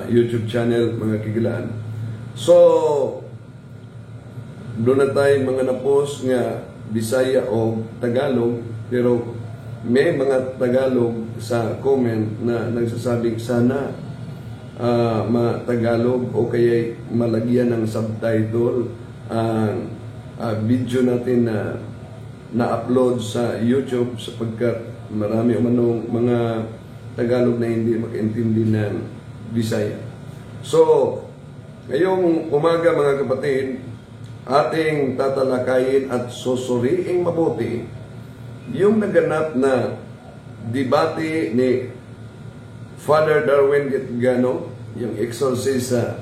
YouTube channel mga kigilaan. So doon na tayo mga na-post nga Bisaya o Tagalog, pero may mga Tagalog sa comment na nagsasabing sana ma-Tagalog o kaya malagyan ng subtitle ang video natin na na-upload sa YouTube sapagkat marami umanong mga Tagalog na hindi makaintindi ng Bisaya. So, ngayong umaga mga kapatid, ating tatalakayin at susuriing mabuti yung naganap na debate ni Father Darwin Getgano, yung exorcist sa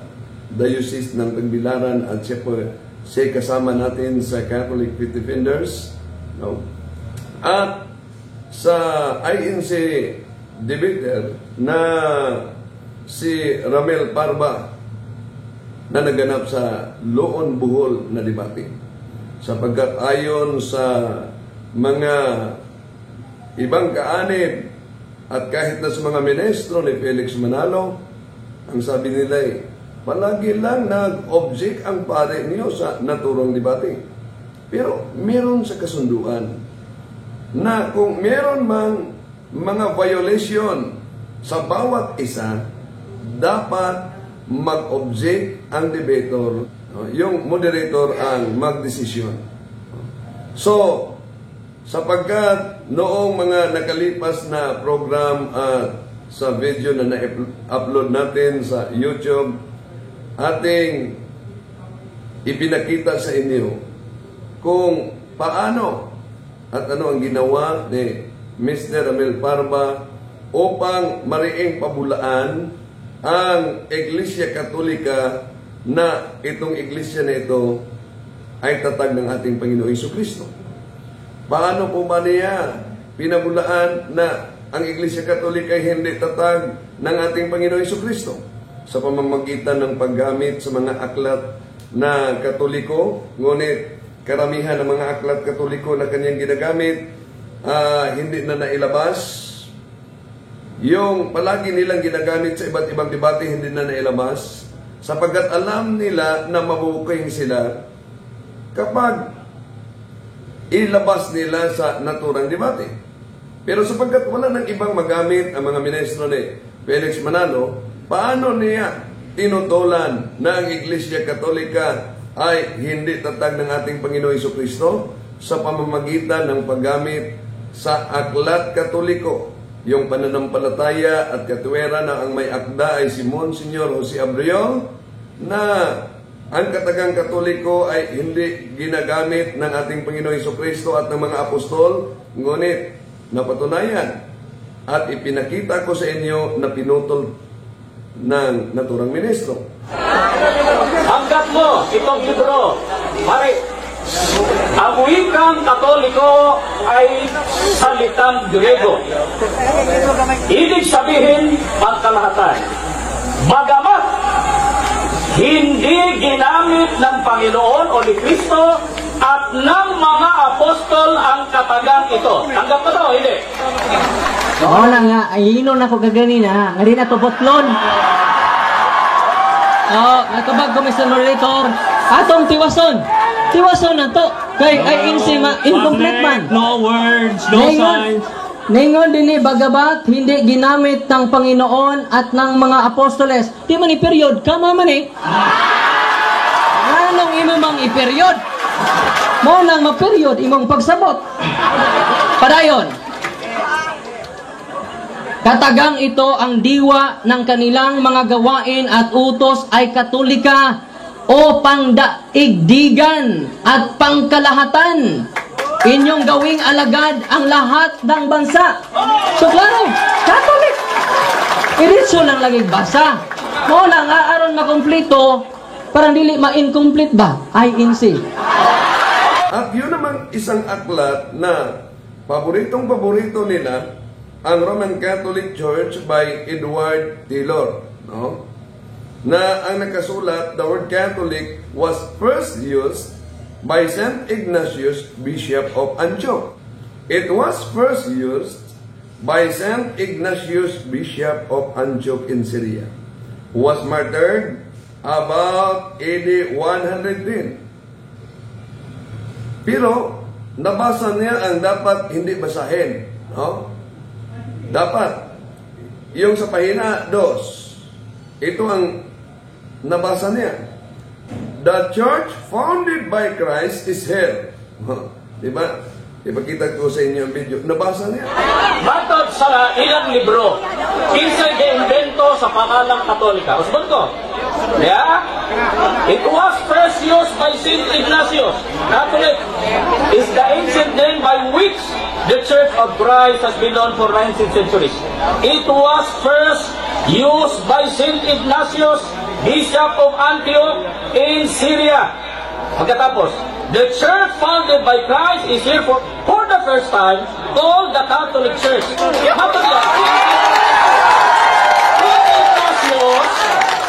Diocese ng Tagbilaran, at siya kasama natin sa Catholic Faith Defenders. No? At sa INC debater na si Ramel Parba na naganap sa Loon Bohol na debate. Sapagkat ayon sa mga ibang kaanib at kahit na sa mga ministro ni Felix Manalo, ang sabi nila ay palagi lang nag-object ang pare niyo sa naturang debate. Pero meron sa kasunduan na kung meron mang mga violation sa bawat isa, dapat mag-object ang debater, yung moderator ang magdesisyon. So, sapagkat noong mga nakalipas na program at sa video na na-upload natin sa YouTube, ating ipinakita sa inyo kung paano at ano ang ginawa ni Mr. Ramel Parba upang mariing pabulaan ang Iglesia Katolika na itong iglesia na ito ay tatag ng ating Panginoong Jesucristo. Paano po ba niya pinabulaan na ang Iglesia Katolika ay hindi tatag ng ating Panginoong Jesucristo? Sa pamamagitan ng paggamit sa mga aklat na Katoliko, ngunit karamihan ng mga aklat Katoliko na kanyang ginagamit hindi na nailabas. Yung palagi nilang ginagamit sa iba't ibang debate, hindi na nailabas, sapagkat alam nila na mabuking sila kapag ilabas nila sa naturang debate. Pero sapagkat wala nang ibang magamit ang mga ministro ni Felix Manalo, paano niya tinutulan na ang Iglesia Katolika ay hindi tatag ng ating Panginoong Jesucristo sa pamamagitan ng paggamit sa aklat Katoliko? Yung pananampalataya at katuwera na ang may akda ay si Monsignor Jose Abreu, na ang katagang Katoliko ay hindi ginagamit ng ating Panginoong Jesucristo at ng mga apostol, ngunit napatunayan at ipinakita ko sa inyo na pinutol ng naturang ministro. Hanggat mo itong libro, pare, ang wikang Katoliko ay salitang Grego. Ibig sabihin, pangkalahatan. Bagamat hindi ginamit ng Panginoon o ni Kristo at ng mga apostol ang katagang ito. Tanggap mo ito, hindi? Oo na nga, ayinon ako kaganina. Nga rin na to potlon. Natubag ko, Mr. Moderator. Atong tiwason. Tiwason na to. Kay ay incomplete man. No words, no signs. Ningon din bagabat hindi ginamit ng Panginoon at ng mga apostoles. Di man i-period, kama man eh. Anong imo mang i-period? Mo nang ma-period imong pagsabot. Padayon. Katagang ito ang diwa ng kanilang mga gawain at utos ay Katolika o pangdaigdigan at pangkalahatan. Inyong gawing alagad ang lahat ng bansa. So klaro, Catholic. Iritso lang lagi basa. Mo lang aaron makumpleto, parang dili ma-incomplete ba? INC. At yun naman isang aklat na paboritong-paborito nila, ang Roman Catholic Church by Edward Taylor, no? Na ang nakasulat, the word Catholic was first used by St. Ignatius, Bishop of Antioch. It was first used by Saint Ignatius, Bishop of Antioch in Syria, who was martyred about AD 110. Pero, nabasa niya ang dapat hindi basahin. No? Dapat, yung sa pahina 2, ito ang nabasa niya. The church founded by Christ is here. Diba? Ipakita ko sa inyo ang video. Nabasa niya. Matod sa ilang libro, kinsay gi-invento sa pangalang Katolika. Usbon ko. Yeah? It was first used by Saint Ignatius. Catholic is the ancient name by which the Church of Christ has been known for 19th centuries. It was first used by Saint Ignatius, Bishop of Antioch in Syria. Pagkatapos, the church founded by Christ is here for the first time called the Catholic Church.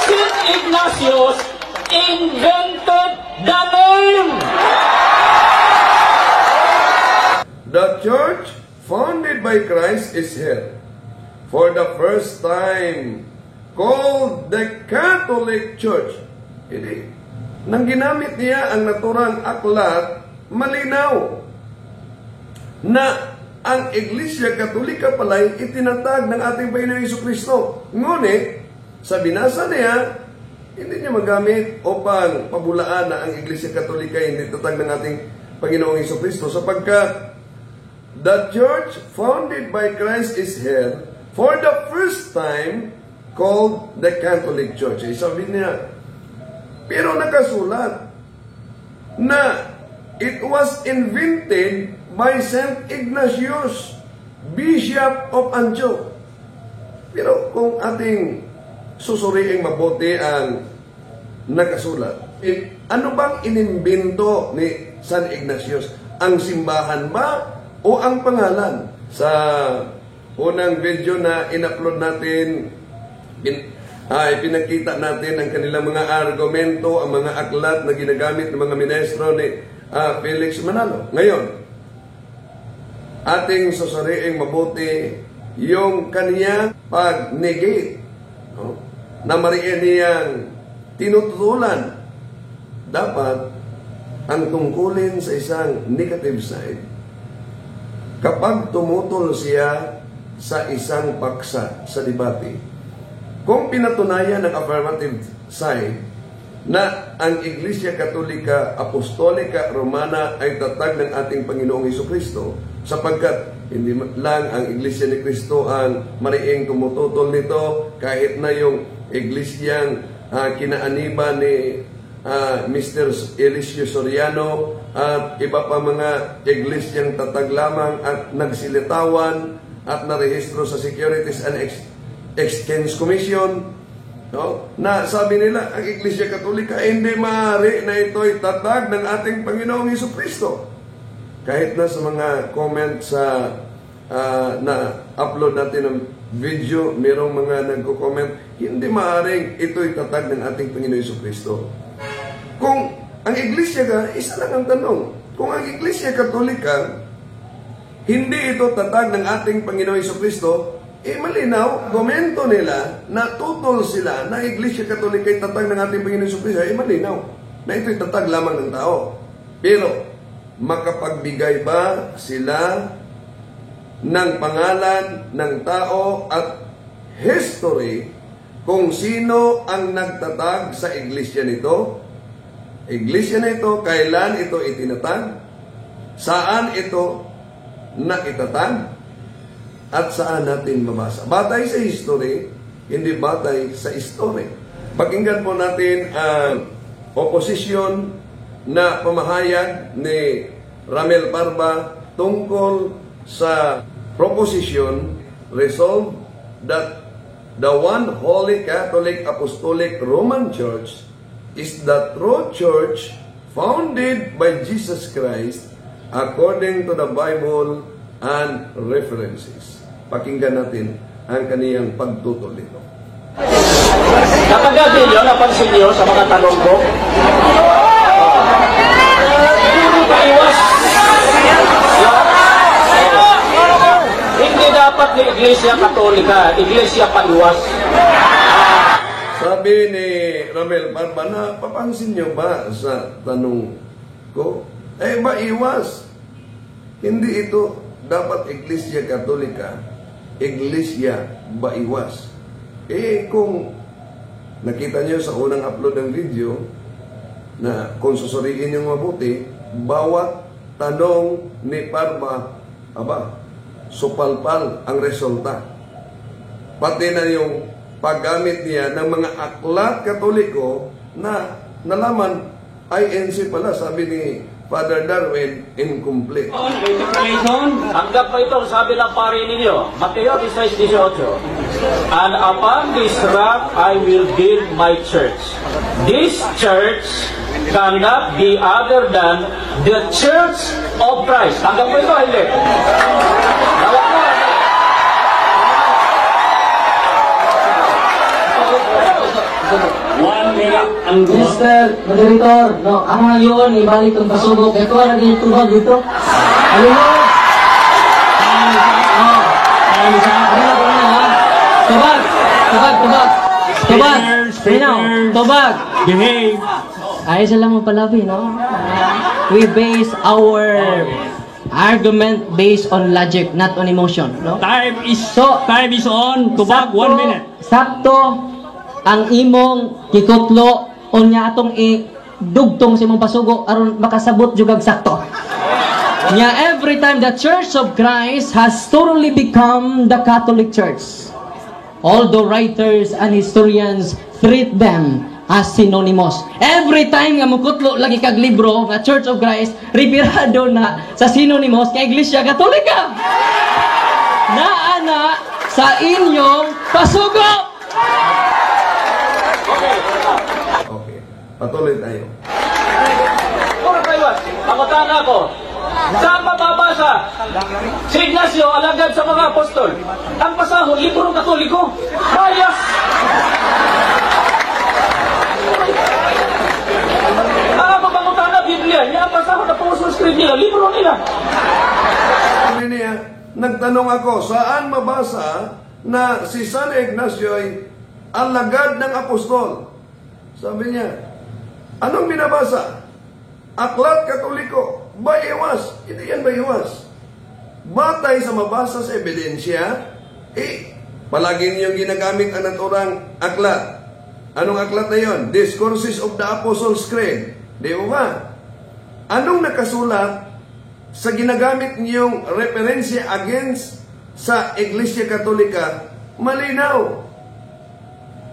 Saint Ignatius invented the name. The church founded by Christ is here for the first time called the Catholic Church. Hindi. Nang ginamit niya ang naturang aklat, malinaw na ang Iglesia Katolika pala'y itinatag ng ating Panginoong Jesucristo. Ngunit, sa binasa niya, hindi niya magamit upang pabulaan na ang Iglesia Katolika hindi tatag ng ating Panginoong Jesucristo, sapagkat the church founded by Christ is here for the first time called the Catholic Church. Sabi niya, pero nakasulat na it was invented by Saint Ignatius, Bishop of Antioch. Pero kung ating susuriing mabuti ang nakasulat, ano bang inimbento ni San Ignatius? Ang simbahan ba o ang pangalan? Sa unang video na in-upload natin, pinakita natin ang kanilang mga argumento, ang mga aklat na ginagamit ng mga ministro ni Felix Manalo. Ngayon, ating susuriing mabuti yung kanyang pag-negate, no? Na mariin niyang tinututulan. Dapat ang tungkulin sa isang negative side kapag tumutol siya sa isang paksa sa debate. Kung pinatunayan ng affirmative side na ang Iglesia Katolika Apostolika Romana ay tatag ng ating Panginoong Jesucristo, sapagkat hindi lang ang Iglesia ni Cristo ang mariing tumututol nito, kahit na yung Iglesiang kinaaniba ni Mr. Eliseo Soriano at iba pa mga Iglesiang tatag lamang at nagsilitawan at narehistro sa Securities and Exchange Commission, no? Na sabi nila, ang Iglesia Katolika hindi maaari na ito'y tatag ng ating Panginoong Jesucristo. Kahit na sa mga comment sa na upload natin ng video, mayroong mga nagko-comment, hindi maaaring ito'y tatag ng ating Panginoong Jesucristo. Kung ang Iglesia ka, isa lang ang tanong, kung ang Iglesia Katolika hindi ito tatag ng ating Panginoong Jesucristo, malinaw, komento nila na tutol sila na Iglesia Katolika ay tatag ng ating Panginoon Jesucristo, malinaw na ito'y tatag lamang ng tao. Pero, makapagbigay ba sila ng pangalan ng tao at history kung sino ang nagtatag sa Iglesia nito? Iglesia na ito, kailan ito itinatag? Saan ito naitatag? At saan natin mabasa? Batay sa history, hindi batay sa history. Pakinggan po natin ang oposisyon na pamahayag ni Ramel Parba tungkol sa proposition resolved that the one Holy Catholic Apostolic Roman Church is the true church founded by Jesus Christ according to the Bible and references. Pakinggan natin ang kaniyang pagtutol nito. Nakagad ninyo, napansin niyo sa mga tanong ko? Hindi dapat dapat ni Iglesia Katolika, Iglesia Paiwas. Sabi ni Ramel Barba, napapansin nyo ba sa tanong ko? Baiwas. Hindi ito dapat Iglesia Katolika, Iglesia Baiwas. Kung nakita nyo sa unang upload ng video, na kung susuriin nyo mabuti, bawat tanong ni Barba, supalpal ang resulta. Pati na yung paggamit niya ng mga aklat Katoliko na nalaman INC pala, sabi ni Father Darwin, incomplete. Hanggang pa itong sabi ng pari ninyo, Mateo 16:18, and upon this rock I will build my church. This church cannot be other than the Church of Christ. Hanggang pa ito, hindi. Nawak mo. Mr. Moderator, no, ang ngayon, ibalik ang pasubok. Ito ang naging tubag dito. Ano mo? Tubag! Tubag! Behave. Ayos lang mo palabi, no? We base our argument based on logic, not on emotion, no? Time is on. Tubag, 1 minute. Sakto ang imong kikutlo o niya atong dugtong sa imong pasugo aron makasabot jugag sakto. Nya every time the Church of Christ has thoroughly become the Catholic Church, although writers and historians treat them as synonymous. Every time nga mukutlo lagi kag libro nga Church of Christ, referado na sa synonymous kay Iglesia Katolika. Naana sa inyong pasugo. Okay, patuloy tayo. Puro Paiwas, pakutaan ako. Saan mababasa? Si Ignacio, alagad sa mga apostol. Ang pasahod, libro Katoliko. Bias! Ang mabangutan na Biblia, niya ang pasahod na Apostles' Creed nila, libro nila. Nagtanong ako, saan mabasa na si San Ignacio ay alagad ng apostol? Sabi niya, anong binabasa? Aklat Katoliko. Baiwas. Hindi yan baiwas. Batay sa mabasa sa ebidensya, palagi niyong ginagamit ang naturang aklat. Anong aklat na yon? Discourses of the Apostles' Creed. Di ba? Anong nakasulat sa ginagamit niyong referensya against sa Iglesia Katolika? Malinaw.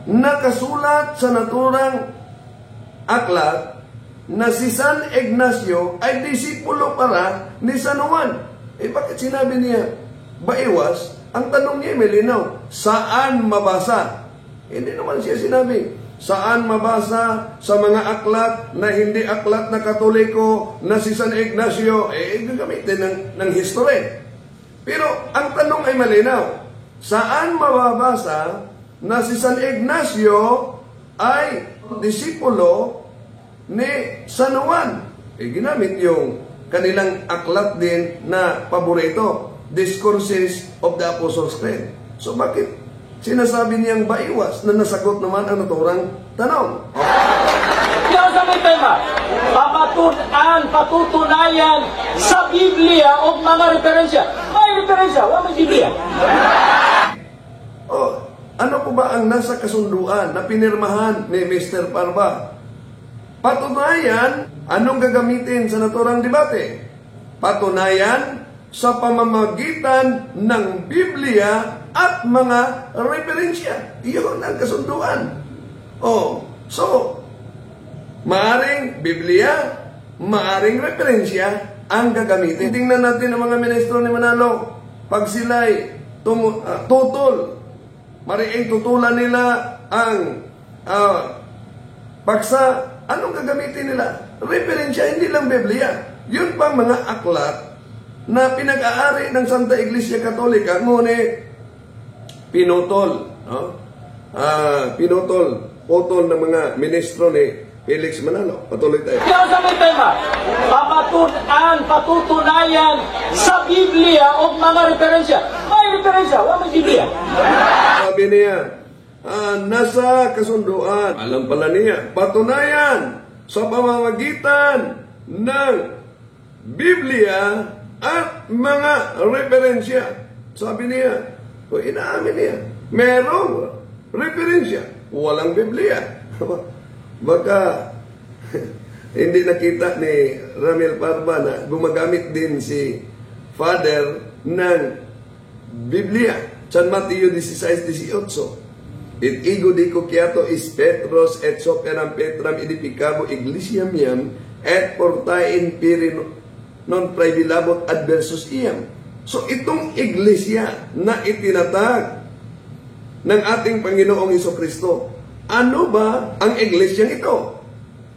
Nakasulat sa naturang aklat na si San Ignacio ay disipulo para ni San Juan. Bakit sinabi niya baiwas? Ang tanong niya malinaw, saan mabasa? Hindi naman siya sinabi, saan mabasa sa mga aklat na hindi aklat na Katoliko na si San Ignacio, gagamitin ng history. Pero ang tanong ay malinaw, saan mababasa na si San Ignacio ay disipulo ni San Juan? Ginamit yung kanilang aklat din na paborito, Discourses of the Apostles' Creed. So bakit sinasabi niyang baiwas na nasagot naman ang naturang tanong? Yan sa may tema, patutunayan sa Biblia o mga referensya. May referensya, wala may Biblia. Ano po ba ang nasa kasunduan na pinirmahan ni Mr. Barba? Patunayan, anong gagamitin sa naturang debate? Patunayan sa pamamagitan ng Biblia at mga referensya. Iyon ang kasunduan. So, maaring Biblia, maaring referensya ang gagamitin. Tingnan natin ang mga ministro ni Manalo. Pag sila'y tutol, mariing tutulan nila ang paksa, anong gagamitin nila? Referensya, hindi lang Biblia. Yun pang mga aklat na pinag-aari ng Santa Iglesia Katolika, ngunit pinutol, putol ng mga ministro ni Felix Manalo. Patuloy tayo. Yan sa may tema, patutunayan sa Biblia o mga referensya. May referensya, wala Biblia. Sabi niya, nasa kasunduan. Alam pala niya, patunayan sa pamamagitan ng Biblia at mga referensya. Sabi niya, o inaamin niya, merong referensya, walang Biblia. Baka hindi nakita ni Ramel Parba na gumagamit din si Father ng Biblia. San Mateo 16:18. Et ego di coquiato is Petros et soperam Petram edificabo iglesiam iam et portain pirin non praebilabot adversus iam. So itong iglesia na itinatag ng ating Panginoong Hesukristo, ano ba ang iglesyang ito?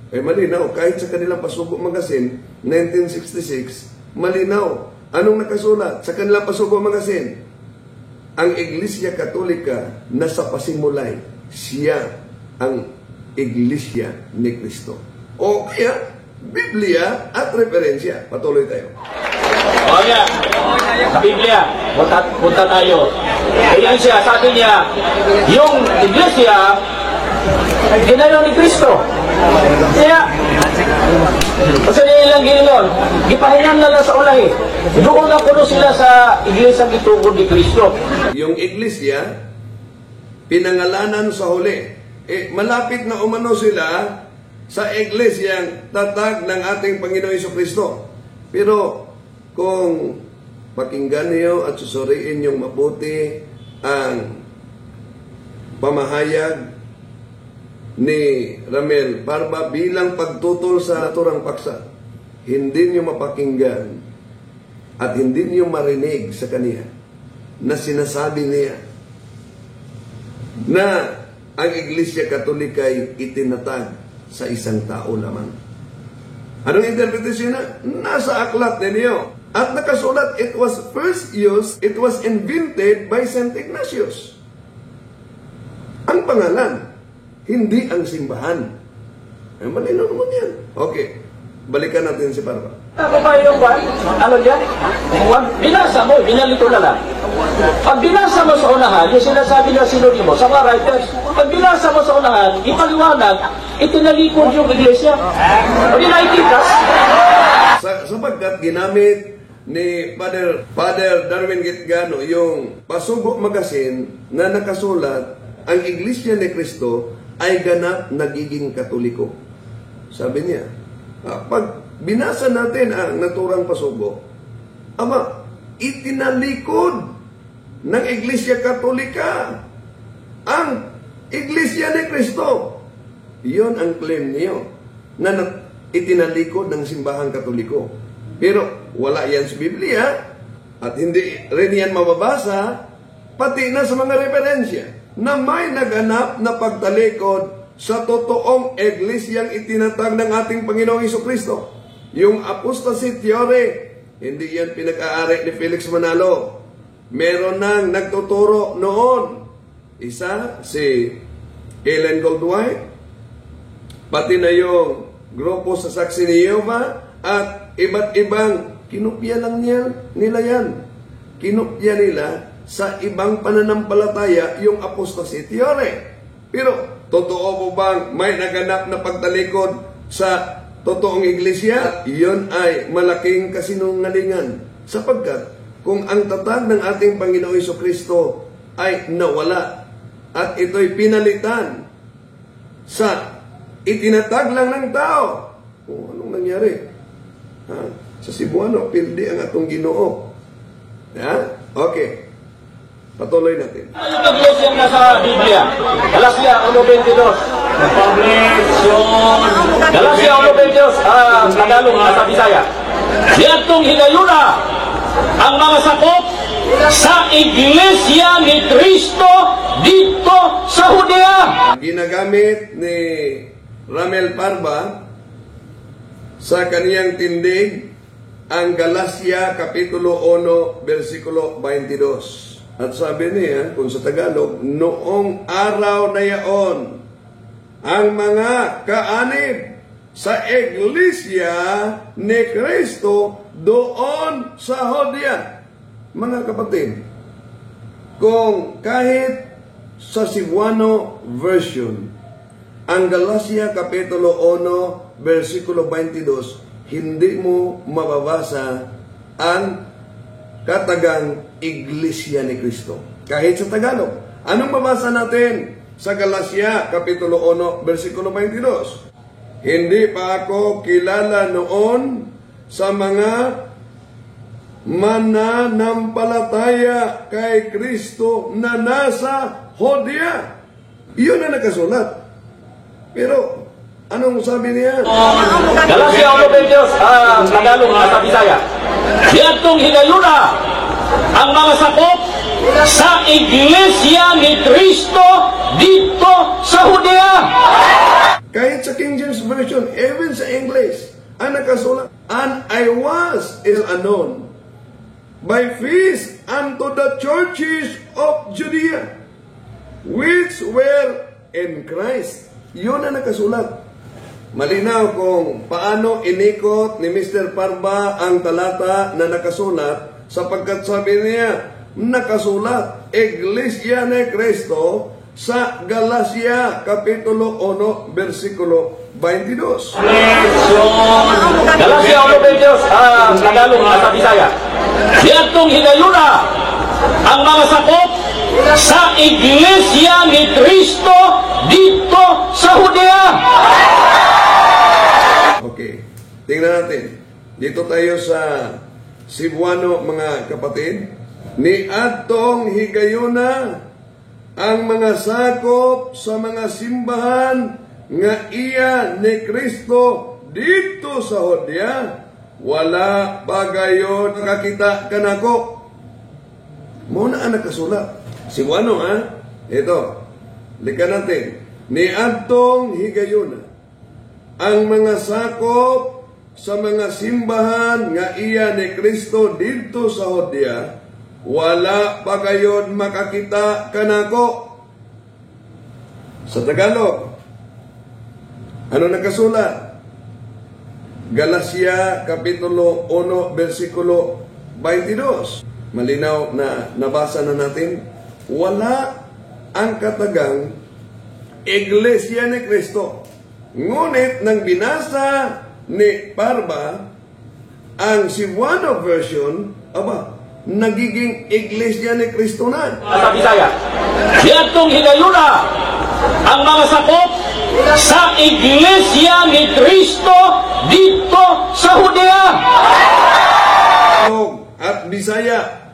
Malinaw, kahit sa kanilang Pasugo Magazine, 1966, malinaw. Anong nakasulat sa kanilang Pasugo Magazine? Ang Iglesia Katolika na sa pasimulay, siya ang Iglesia ni Kristo. O kaya, Biblia at referensya. Patuloy tayo. O yan, sa Biblia, punta tayo. Ayan siya, sabi niya, yung Iglesia, ginayon ni Kristo. Kaya, kasi nilang ginayon, gipahinan na lang sa ulahi. Doon na puno sila sa Iglesia gitugod ni Kristo. Yung Iglesia, pinangalanan sa huli. Malapit na umano sila sa Iglesyang tatag ng ating Panginoong Hesukristo. Pero, kung pakinggan niyo at susuriin yung mabuti ang pamahayag ni Ramel Parba bilang pagtutol sa naturang paksa, hindi niyo mapakinggan at hindi niyo marinig sa kaniya na sinasabi niya na ang Iglesia Katolika ay itinatag sa isang tao lamang. Anong interpretasyon na? Nasa aklat ninyo. At nakasulat, it was first used, it was invented by St. Ignatius. Ang pangalan, hindi ang simbahan. Malinaw naman yan. Okay, balikan natin si Parba. Ako ba yung ba? Ano yan? Binasa mo, binalito na lang. Pag binasa mo sa unahan, yung sinasabi na sinonimo sa mga writers, pag binasa mo sa unahan, ipaliwanag, itinalikod yung Iglesia. O di naitikas? Sapagkat ginamit ni Father Darwin Gitgano yung Pasugo Magazine na nakasulat, ang Iglesia ni Kristo ay ganap nagiging Katoliko. Sabi niya, pag binasa natin ang naturang Pasugo, itinalikod ng Iglesia Katolika ang Iglesia ni Kristo. Iyon ang claim niyo na itinalikod ng simbahang Katoliko. Pero wala yan sa Biblia at hindi rin yan mababasa pati na sa mga referensya na may naganap na pagtalikod sa totoong iglesyang itinatag ng ating Panginoong Hesukristo. Yung apostasy theory, hindi yan pinag-aari ni Felix Manalo. Meron nang nagtuturo noon. Isa, si Ellen Goldwhite, pati na yung grupo sa Saksi ni Jehovah, at iba't ibang kinopya lang nila yan. Kinopya nila sa ibang pananampalataya yung apostasy theory. Pero, totoo po bang may naganap na pagtalikod sa totoong iglesia? Iyon ay malaking kasinungalingan. Sapagkat, kung ang tatag ng ating Panginoong Hesukristo ay nawala at ito'y pinalitan sa itinatag lang ng tao, anong nangyari? Sa Cebuano, pildi ang atong Ginoo. Okay. Patuloy natin. Yung iglesia na sa Biblia, Galacia 1:22. Galacia 1:22, Tagalog at Bisaya. Diatong hinayuna ang mga sakop sa iglesia ni Kristo dito sa Judea. Ginagamit ni Ramel Parba sa kaniyang tindig ang Galacia Kapitulo 1, versikulo 22. At sabi niya, kung sa Tagalog, noong araw na yaon, ang mga kaanib sa iglesia ni Kristo doon sa Judea. Mga kapatid, kung kahit sa Cebuano version, ang Galacia Kapitulo 1, versikulo 22, hindi mo mababasa ang katagang Iglesia ni Cristo. Kahit sa Tagalog. Anong mabasa natin sa Galacia Kapitulo 1, versikulo 22? Hindi pa ako kilala noon sa mga mananampalataya kay Kristo na nasa Hodya. Iyon ang nakasulat. Pero, anong sabi niya? Galacia 1:22, Tagalog at Bisaya. Diatong hinayuna ang mga sakop sa Iglesia ni Cristo dito sa Hodya. Kahit sa King James Version, even sa English, ang nakasulat, and I was is unknown by feast unto the churches of Judea, which were in Christ. Yun ang nakasulat. Malinaw kung paano inikot ni Mr. Parba ang talata na nakasulat, sapagkat sabi niya, nakasulat, Iglesia ni Cristo sa Galacia Kapitulo 1, versikulo 22. Galacia 1:22, Tagalog at Bisaya. Diatong hinayuna ang mga sakop sa Iglesia ni Cristo dito sa Hodya. Okay, tingnan natin. Dito tayo sa Cebuano, mga kapatid. Ni adtong higayuna ang mga sakop sa mga simbahan nga iya ni Kristo dito sa Hodya, wala pagayon nakakita kanako. Muna ang nakasulat. Cebuano, ha? Ito, likan natin. Ni adtong higayuna ang mga sakop sa mga simbahan nga iya ni Kristo dito sa Hodya, wala pa gayon makakita kanako. Sa Tagalog, ano nakasulat? Galacia Kapitulo 1, versikulo 22. Malinaw na nabasa na natin. Wala ang katagang Iglesia ni Cristo. Ngunit nang binasa ni Parba ang Cebuano version, nagiging Iglesia ni Cristo na. Sa Bisaya. Diatong hinayuna ang mga sakop sa Iglesia ni Cristo dito sa Hodya. At Bisaya.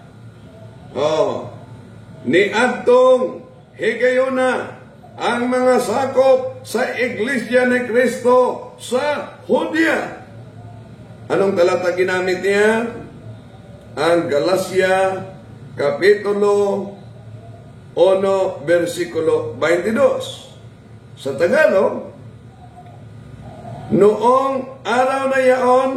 Ni adtong higayuna ang mga sakop sa Iglesia ni Cristo sa Hodya. Anong talata ginamit niya? Ang Galacia Kapitulo 1, versikulo 22. Sa Tagalog, noong araw na yaon,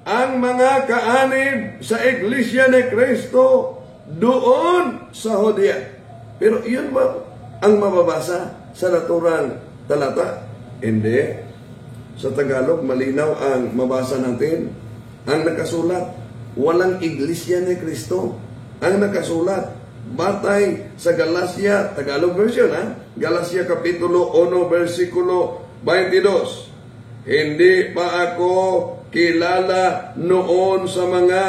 ang mga kaanib sa Iglesia ni Cristo doon sa Hodya. Pero iyon ba ang mababasa sa naturang talata? Hindi. Sa Tagalog, malinaw ang mabasa natin. Ang nakasulat, walang Iglesia ni Cristo. Ang nakasulat, batay sa Galacia, Tagalog version, Galacia Kapitulo 1, versikulo 22. Hindi pa ako kilala noon sa mga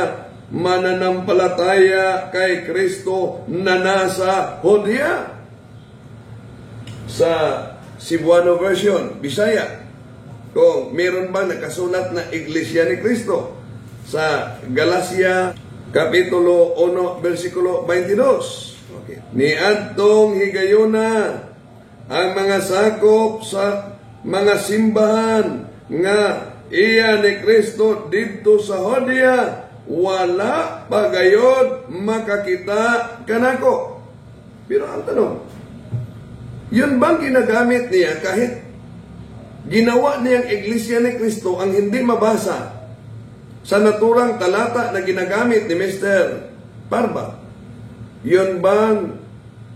mananampalataya kay Kristo na nasa Hodya. Sa Cebuano version, Bisaya, kung meron bang nakasulat na Iglesia ni Cristo sa Galacia Kapitulo 1, versikulo 22. Okay. Ni adtong higayuna ang mga sakop sa mga simbahan nga iya ni Kristo dito sa Hodya, wala pa gayod makakita kanako. Pero ang tanong, yun bang ginagamit niya kahit ginawa niyang Iglesia ni Cristo ang hindi mabasa sa naturang talata na ginagamit ni Mr. Parba? Yun bang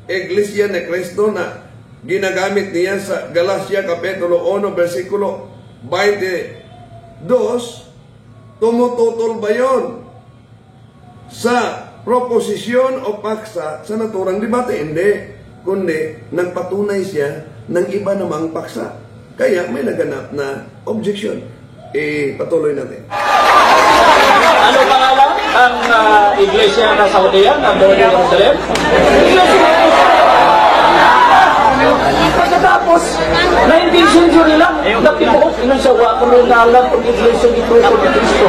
Iglesia ni Cristo na ginagamit niya sa Galacia Kapitulo 1, versikulo 22, tumututol ba yun sa proposisyon o paksa sa naturang debate. Hindi. Kundi, nagpatunay siya ng iba namang paksa. Kaya may naganap na objection. Patuloy natin. Ano pangalan ang iglesia na Saudiya, ng Jerusalem? Pagkatapos, 19th century lang, natibuok ng sawa kung nalang pag iglesia ni Kristo.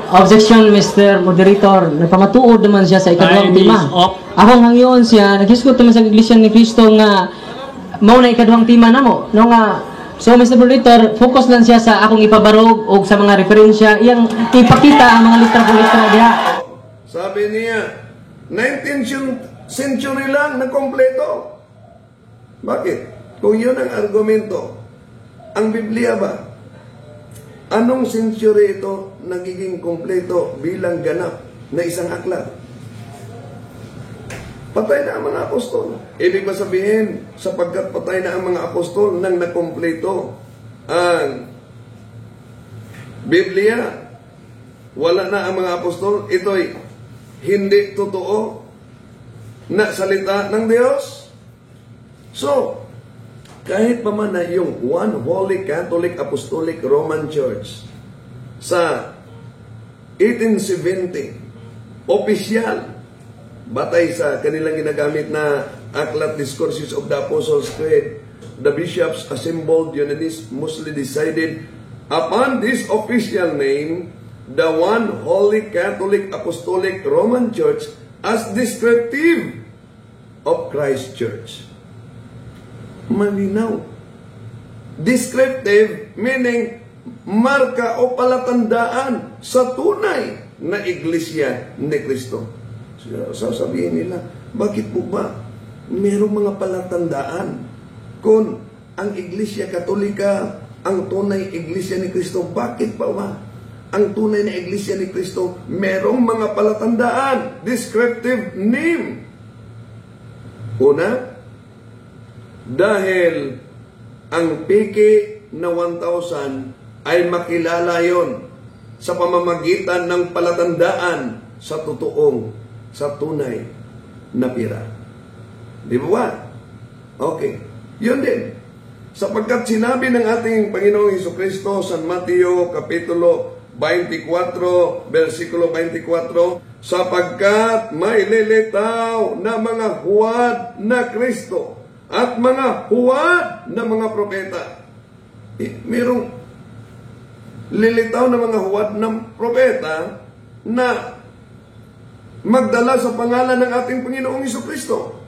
Objection, Mr. Moderator. Nagpamatuod naman siya sa ikadawang Time tema. is up. Akong hangyon siya, naghisgot naman sa Iglesia ni Cristo nga mao na ikadawang tema namo. No nga, so Mr. Moderator, focus lang siya sa akong ipabarog o sa mga referensya, iyang ipakita ang mga litra-litra diha. Sabi niya, 19th century lang na kompleto. Bakit? Kung yun ang argumento, ang Biblia ba? Anong century ito nagiging kompleto bilang ganap na isang aklat? Patay na ang mga apostol. Ibig ba sabihin, sapagkat patay na ang mga apostol nang nakompleto ang Biblia, wala na ang mga apostol, ito'y hindi totoo na salita ng Diyos? So, kahit pa man na yung One Holy Catholic Apostolic Roman Church sa 1870, opisyal, batay sa kanilang ginagamit na Aklat Discourses of the Apostles' Creed, the bishops assembled unanimously decided upon this official name, the One Holy Catholic Apostolic Roman Church, as descriptive of Christ Church. Malinaw. Descriptive meaning marka o palatandaan sa tunay na iglesia ni Kristo. So, sasabihin nila, bakit po ba mayroong mga palatandaan kung ang iglesia katolika ang tunay iglesia ni Kristo? Bakit pa ba ang tunay na iglesia ni Kristo merong mga palatandaan, descriptive name? Una, dahil ang piki na 1,000 ay makilala yon sa pamamagitan ng palatandaan sa totoong, sa tunay na pira. Di ba? Okay. Yun din. Sapagkat sinabi ng ating Panginoong Hesukristo sa Mateo Kapitulo 24, versikulo 24, sapagkat may lilitaw na mga huwad na Kristo at mga huwad na mga propeta. Mayroong lilitaw na mga huwad ng propeta na magdala sa pangalan ng ating Panginoong Hesukristo.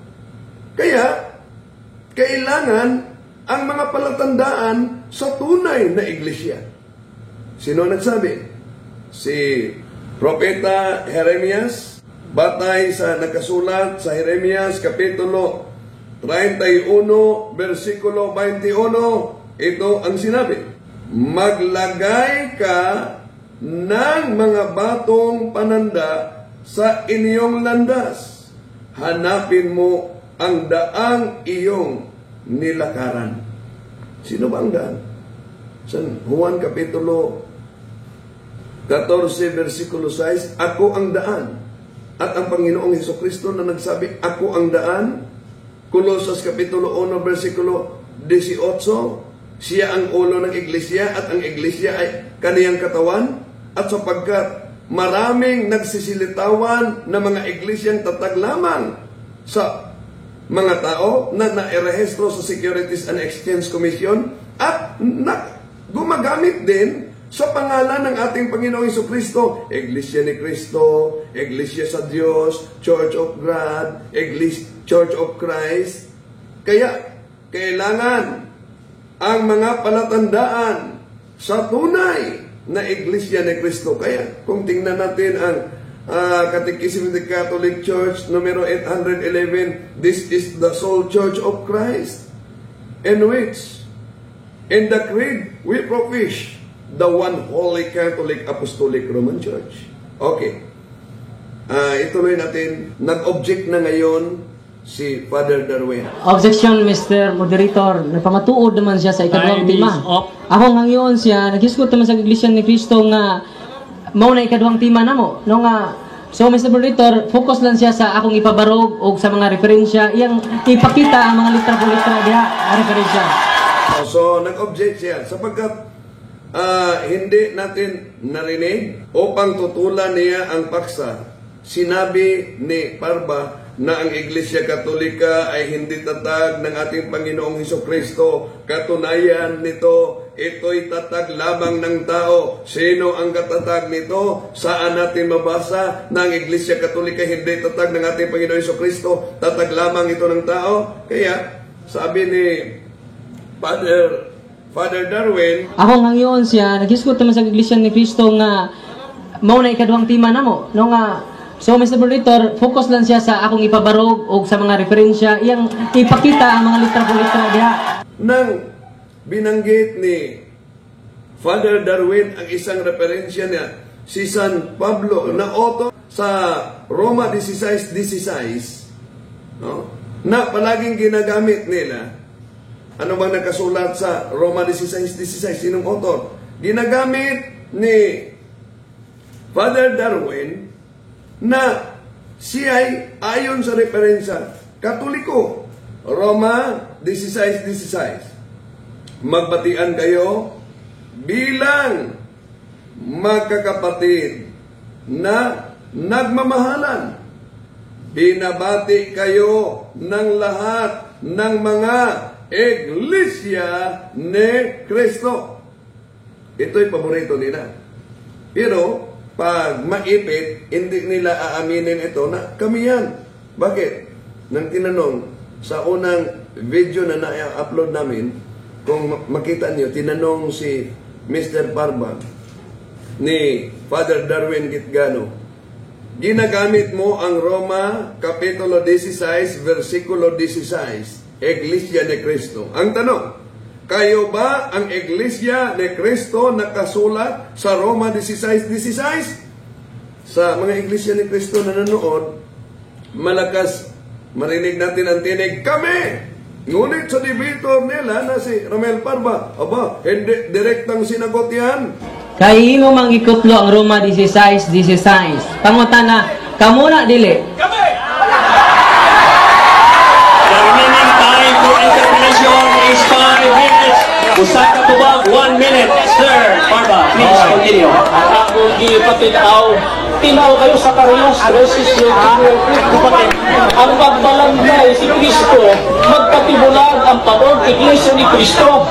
Kaya, kailangan ang mga palatandaan sa tunay na iglesia. Sino nagsabi? Si Propeta Jeremias, batay sa nakasulat sa Jeremias Kapitulo 31, versikulo 21, ito ang sinabi, maglagay ka ng mga batong pananda sa inyong landas. Hanapin mo ang daang iyong nilakaran. Sino ba ang daan? Sa Juan Kapitulo 14, versikulo 6, ako ang daan. At ang Panginoong Hesukristo na nagsabi, ako ang daan. Colossus Kapitulo 1, versikulo 18, siya ang ulo ng iglesia at ang iglesia ay kaniyang katawan. At sapagkat maraming nagsisilitawan na mga iglesyang tatag lamang sa mga tao na nairehistro sa Securities and Exchange Commission at gumagamit din sa pangalan ng ating Panginoong Hesukristo, Iglesia ni Cristo, Iglesia sa Diyos, Church of God, Church of Christ. Kaya, kailangan ang mga palatandaan sa tunay na Iglesia ni Cristo. Kaya, kung tingnan natin ang Catechism of the Catholic Church, numero 811, this is the sole Church of Christ, in which, in the Creed, we profess the one Holy Catholic Apostolic Roman Church. Okay. Ituloy natin. Nag-object na ngayon si Father Darwin. Objection, Mr. Moderator. Nagpamatuod naman siya sa ikadawang Time tema. is up. Ako ngayon siya, naghisgot naman sa Iglesia ni Cristo nga mao na ikaduhang tema namo no nga. So Mr. Moderator, focus lang siya sa akong ipabarog o sa mga referensya, iyang ipakita ang mga litra po litra diha referensya. So nag-object siya sapagkat hindi natin narinig upang tutulan niya ang paksa. Sinabi ni Parba na ang Iglesia Katolika ay hindi tatag ng ating Panginoong Hesukristo. Katunayan nito, ito'y tatag lamang ng tao. Sino ang katatag nito? Saan natin mabasa na ang Iglesia Katolika hindi tatag ng ating Panginoong Hesukristo? Tatag lamang ito ng tao. Kaya, sabi ni Father Darwin, ako ngayon siya naghisgot naman sa Iglesia ni Cristo nga mao na ikaduhang tema namo no nga. So Mr. Moderator, focus lang siya sa akong ipabarog o sa mga referensya, iyang ipakita ang mga litra po litra diha. Nang binanggit ni Father Darwin ang isang referensya niya, si San Pablo na author sa Roma 16:16, no? Na palaging ginagamit nila. Ano bang nakasulat sa Roma 16:16? Sinong author? Ginagamit ni Father Darwin na siya ay ayon sa referensya Katoliko. Roma 16:16. Magbatian kayo bilang magkakapatid na nagmamahalan. Binabati kayo ng lahat ng mga Iglesia ni Cristo. Ito'y paborito nila. Pero pag maipit, hindi nila aaminin ito na kami yan. Bakit? Nang tinanong sa unang video na na-upload namin, kung makita niyo, tinanong si Mr. Parba ni Father Darwin Gitgano, ginagamit mo ang Roma Kapitulo 16, versikulo 16, Iglesia ni Cristo. Ang tanong, kayo ba ang Iglesia ni Cristo nakasulat sa Roma 16:16? Sa mga Iglesia ni Cristo na nanood, malakas marinig natin ang tinig, kami! Ngunit sa debator nila na si Romel Parba, aba, hindi direktang sinagot yan. Kay imo mangikutlo ang Roma 16:16. Pangutana, kamo na dili. The remaining time for interpretation is 5 minutes. Usay ka tubag, 1 minute. Sir Parba, please continue. Ang akong ipatinaw, tinaw kayo sa Carlos versus yung ang magbalangay si Kristo, magkatibulag ang pagod Iglesia ni Kristo.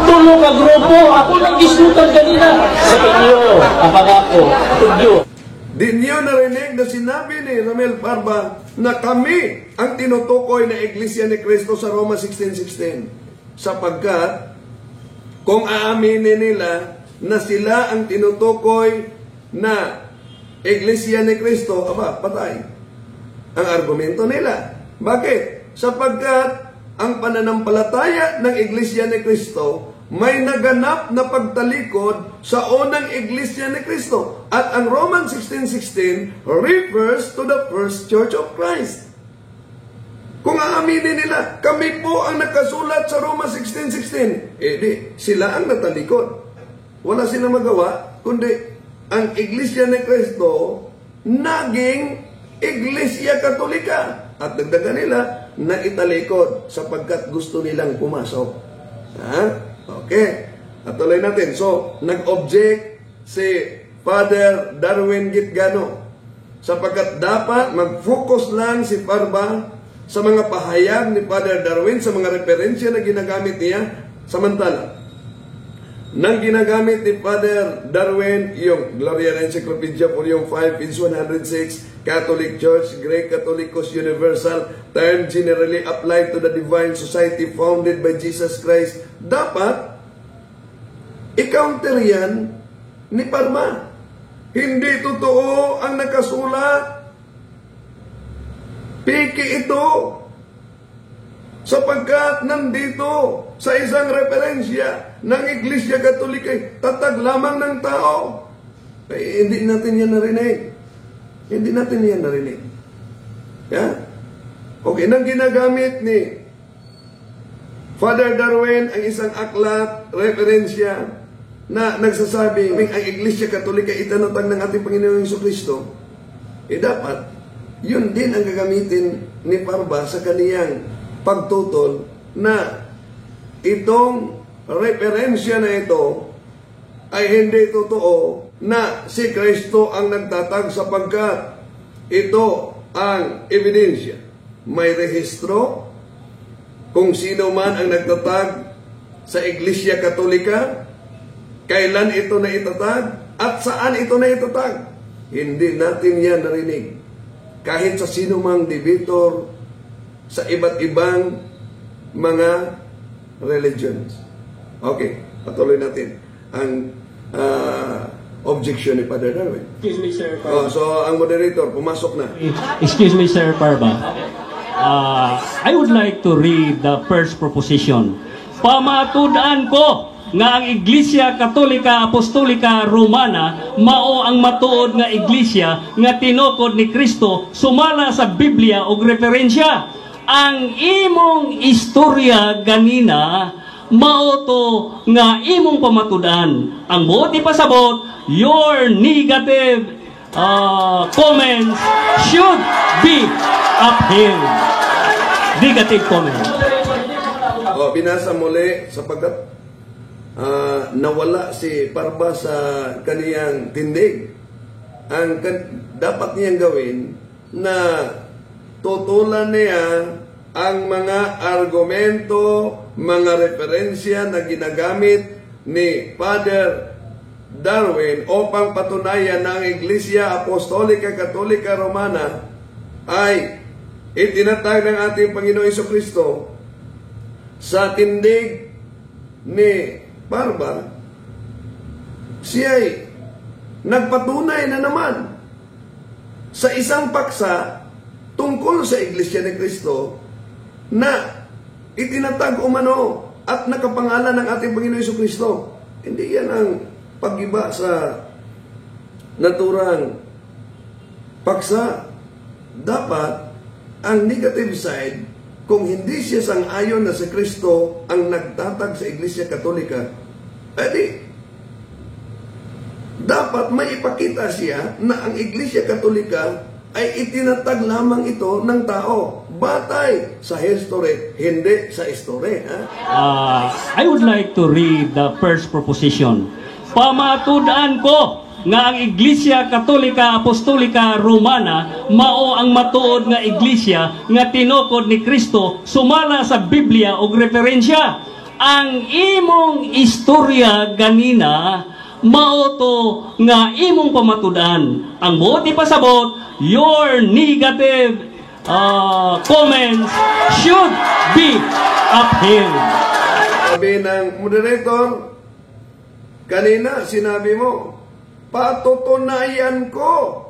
Tulong ka grupo, ako nang gislutan kanina sa inyo, ang pangako, tudyo. Di niyo narinig na sinabi ni Romel Parba na kami ang tinutukoy na Iglesia ni Cristo sa Roma 16:16. Sapagkat kung aaminin nila na sila ang tinutukoy na Iglesia ni Cristo, aba, patay ang argumento nila. Bakit? Sapagkat ang pananampalataya ng Iglesia ni Cristo may naganap na pagtalikod sa unang Iglesia ni Cristo. At ang Romans 16:16 refers to the first Church of Christ. Kung aaminin nila, kami po ang nakasulat sa Roma 16:16, di, sila ang natalikod. Wala silang magawa, kundi ang Iglesia ni Cristo naging Iglesia Katolika. At dagdagan nila na italikod sapagkat gusto nilang pumasok. Ha? Okay. At tuloy natin. So, nag-object si Father Darwin Gitgano sapagkat dapat mag-focus lang si Parba sa mga pahayag ni Father Darwin, sa mga referensya na ginagamit niya. Samantala, nang ginagamit ni Father Darwin yung Gloriana Encyclopedia Volume 5, page 106, Catholic Church, Greek Catholicos Universal, term generally applied to the divine society founded by Jesus Christ, dapat i-counter yan ni Parma. Hindi totoo ang nakasulat. Piki ito. Sapagkat nandito sa isang referensya ng Iglesia Katolika, tatag lamang ng tao. Eh, hindi natin yan narinig. Hindi natin yan narinig. Yeah? Okay, nang ginagamit ni Father Darwin ang isang aklat, referensya, na nagsasabing ang Iglesia Katolika itinatag ng ating Panginoong Jesucristo, dapat yun din ang gagamitin ni Parba sa kaniyang pagtutol na itong referensya na ito ay hindi totoo na si Kristo ang nagtatag sapagkat ito ang ebidensya. May rehistro kung sino man ang nagtatag sa Iglesia Katolika, kailan ito na itatag at saan ito na itatag. Hindi natin yan narinig. Kahit sa sino mang debator sa iba't ibang mga religions. Okay, patuloy natin ang objection ni Father Darwin. Excuse me, Sir Parba. So, ang moderator, pumasok na. Excuse me, Sir Parba. I would like to read the first proposition. Pamatudan ko nga ang Iglesia Katolika Apostolika Romana mao ang matuod nga iglesia nga tinukod ni Kristo sumala sa Biblia og referensya. Ang imong istorya ganina mao to nga imong pamatudan. Ang buot ipasabot, your negative comments should be upheld. Negative comments. Binasa muli sapagkat nawala si Parba sa kaniyang tindig. Ang dapat niyang gawin na tutulan niya ang mga argumento, mga referensya na ginagamit ni Father Darwin upang patunayan na ang Iglesia Apostolika Katolika Romana ay itinatag ng ating Panginoong Jesucristo sa tindig ni Parba. Siya'y nagpatunay na naman sa isang paksa tungkol sa Iglesia ni Kristo na itinatag umano at nakapangalan ng ating Panginoong Jesucristo. Hindi yan ang pag-iba sa naturang paksa. Dapat ang negative side, kung hindi siya sang-ayon na si Kristo ang nagtatag sa Iglesia Katolika, edi dapat may ipakita siya na ang Iglesia Katolika ay itinatag lamang ito ng tao batay sa history, hindi sa history. I would like to read the first proposition. Pamatudan ko nga ang Iglesia Katolika Apostolika Romana mao ang matuod nga iglesia nga tinukod ni Kristo sumala sa Biblia og referensya. Ang imong istorya ganina mao to nga imong pamatudan. Ang buot ipasabot, your negative comments should be upheld. Sabi ng moderator, kanina sinabi mo, patutunayan ko.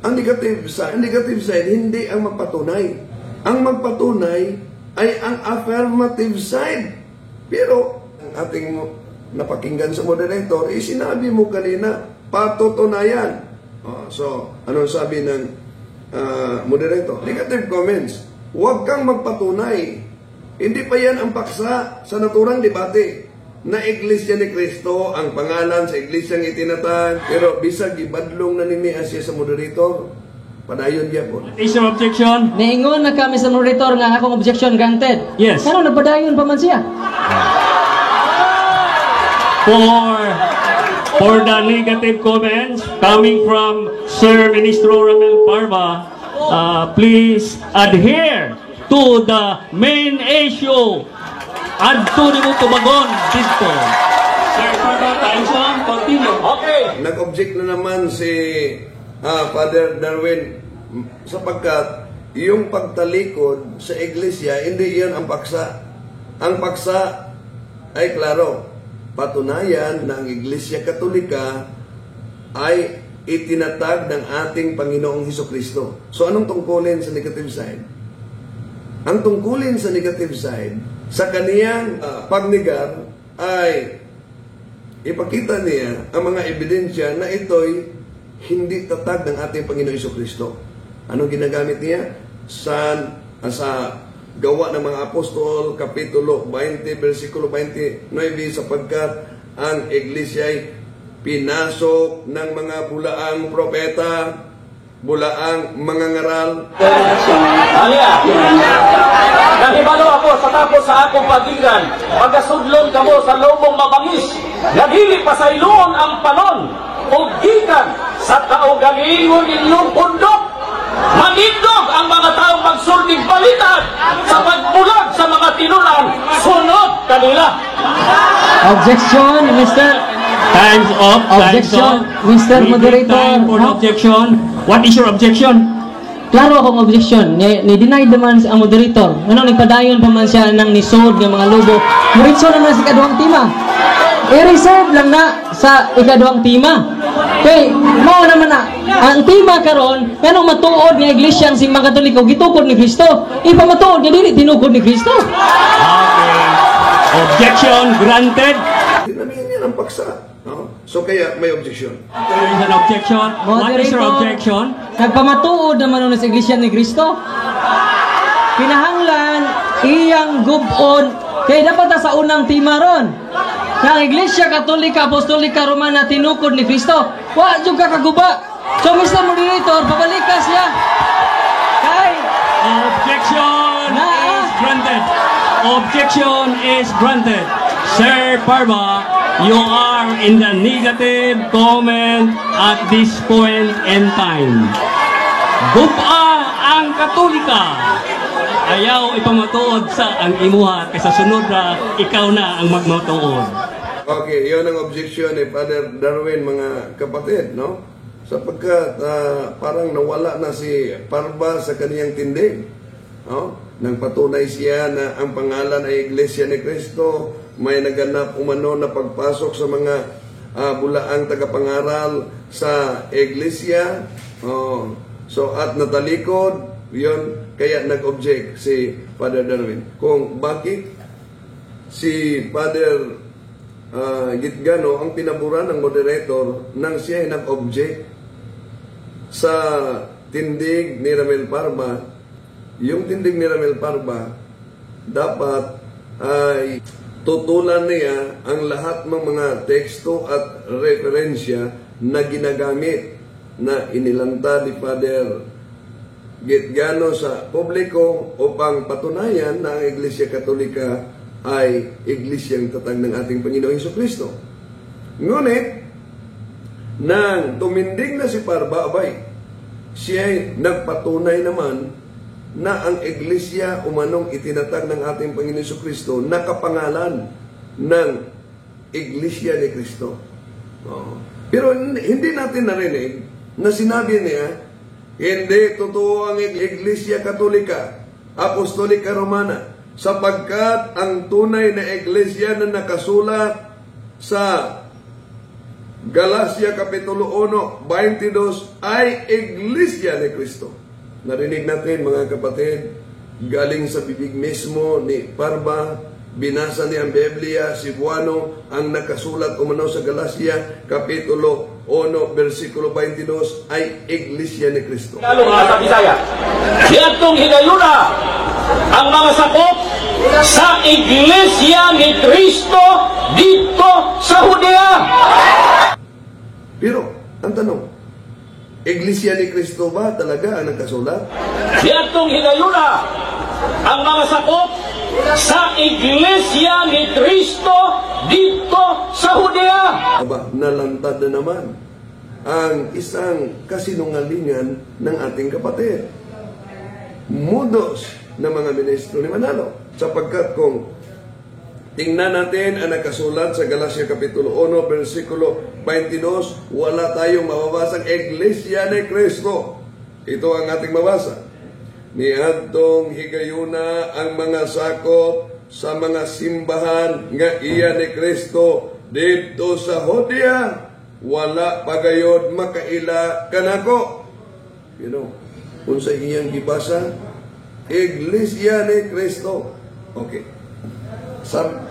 Ang negative side, hindi ang magpatunay. Ang magpatunay ay ang affirmative side. Pero, ang ating napakinggan sa moderator, sinabi mo kanina, patutunayan. So, ano sabi ng moderator? Negative comments. Huwag kang magpatunay. Hindi pa yan ang paksa sa naturang debate na Iglesia ni Kristo ang pangalan sa Iglesia ng itinatag. Pero bisag ibadlong na ni siya sa moderator, padayon niya po. Is there objection? Niingon na kami sa moderator nga akong objection granted. Yes. Pero nagpadayon pa man siya. For the negative comments coming from Sir Ministro Ramel Parba, please adhere to the main issue. Adto ni mo tumagon dito. Sir Parba, time's on. Continue. Okay. Nag-object na naman si Father Darwin sapagkat yung pagtalikod sa iglesia, hindi yan ang paksa. Ang paksa ay klaro. Patunayan na ang Iglesia Katolika ay itinatag ng ating Panginoong Jesucristo. So anong tungkulin sa negative side? Ang tungkulin sa negative side, sa kaniyang pagnigar ay ipakita niya ang mga ebidensya na ito'y hindi tatag ng ating Panginoong Jesucristo. Anong ginagamit niya? Sa Gawa ng mga Apostol, Kapitulo 20, versikulo 29, sapagkat ang iglesia ay pinasok ng mga bulaang propeta, bulaang mga ngaral. Alia, nahibalo ako sa tapos sa akong paginggan, pagkasudlon kamo sa lubong mabangis, nagili pa sa iluon ang panon, o gikan sa kaugalingon inyong pundok. Manindog ang mga taong magsulting balitan sa pagbulag sa mga tinunan, sunod kanila. Objection, Mr. Time's up. Objection, Mr. Moderator. Time for No? objection. What is your objection? Klaro akong objection. Ni-deny naman ang moderator. Ano, nagpadayon pa man siya ng nisod ng mga lubo. Muritso naman sa ikaduhang tima. I-reserve lang na sa ikaduhang tima. Okay, mao naman na. Ang tima karon, kanong matuod nga iglesia ang simbang Katoliko gitukod ni Kristo. Ipamatuod nga dili tinukod ni Kristo. Okay. Objection granted. Tinamihan niya ng paksa. No? So kaya may objection. There is an objection. What is your objection? Nagpamatuod naman nun sa iglesia ni Kristo. Kinahanglan iyang gubon kay dapat sa unang tima ron. Ang Iglesia Katolika Apostolika Romana tinukod ni Kristo. Wa jud ka kaguba. So Mr. Moderator, pabalikas siya. Kay Objection is granted. Objection is granted. Sir Parva, you are in the negative comment at this point in time. Guba ang Katolika. Ayaw ipamatuod sa ang imuha kaysa sunod na ikaw na ang magmatuod. Okay, yun ang objection ni Father Darwin, mga kapatid, no? Sapagkat parang nawala na si Parva sa kaniyang tindig. No? Nang patunay siya na ang pangalan ay Iglesia ni Cristo, may naganap umano na pagpasok sa mga bulaang tagapangaral sa Iglesia. So at natalikod, yun, kaya nag-object si Father Darwin. Kung bakit si Father Gitgano ang pinaburan ng moderator nang siya ay nag-object sa tindig ni Ramel Parva. Yung tindig ni Ramel Parva dapat ay tutulan niya ang lahat ng mga teksto at referensya na ginagamit na inilanta ni Father Gitgano sa publiko upang patunayan na ang Iglesia Katolika ay iglesyang tatag ng ating Panginoong Jesucristo. Ngunit, nang tumindig na si Parva, abay, siya ay nagpatunay naman na ang iglesia umanong itinatag ng ating Panginoong Jesucristo nakapangalan ng iglesia ni Kristo. Pero hindi natin narinig na sinabi niya, hindi totoo ang Iglesia Katolika, Apostolika Romana, sapagkat ang tunay na iglesia na nakasulat sa Galacia Kapitulo 1, 22 ay Iglesia ni Kristo. Narinig natin, mga kapatid, galing sa bibig mismo ni Parva, binasa niya ang Biblia, Cebuano, ang nakasulat umano sa Galacia Kapitulo 1, versikulo 22 ay Iglesia ni Kristo. Lalo mga sa Bisaya, diatong hinayuna ang mga sakop sa Iglesia ni Kristo dito sa Judea. Pero, ang tanong, Iglesia ni Kristo ba talaga ang nagkasulat? Diatong hinayuna ang mga sakop sa Iglesia ni Kristo dito sa Judea. Aba, nalantad na naman ang isang kasinungalingan ng ating kapatid. Mudos na mga ministro ni Manalo. Sapagkat kung tingnan natin ang nakasulat sa Galacia Kapitulo 1, versikulo 22, wala tayong mababasang Iglesia ni Kristo. Ito ang ating mabasa. Niadtong higayuna ang mga sakop sa mga simbahan nga iya ni Kristo dito sa Judea, wala pagayod makaila kanako. You know, kung sa iyang gibasa, Iglesia ni Kristo. Okay.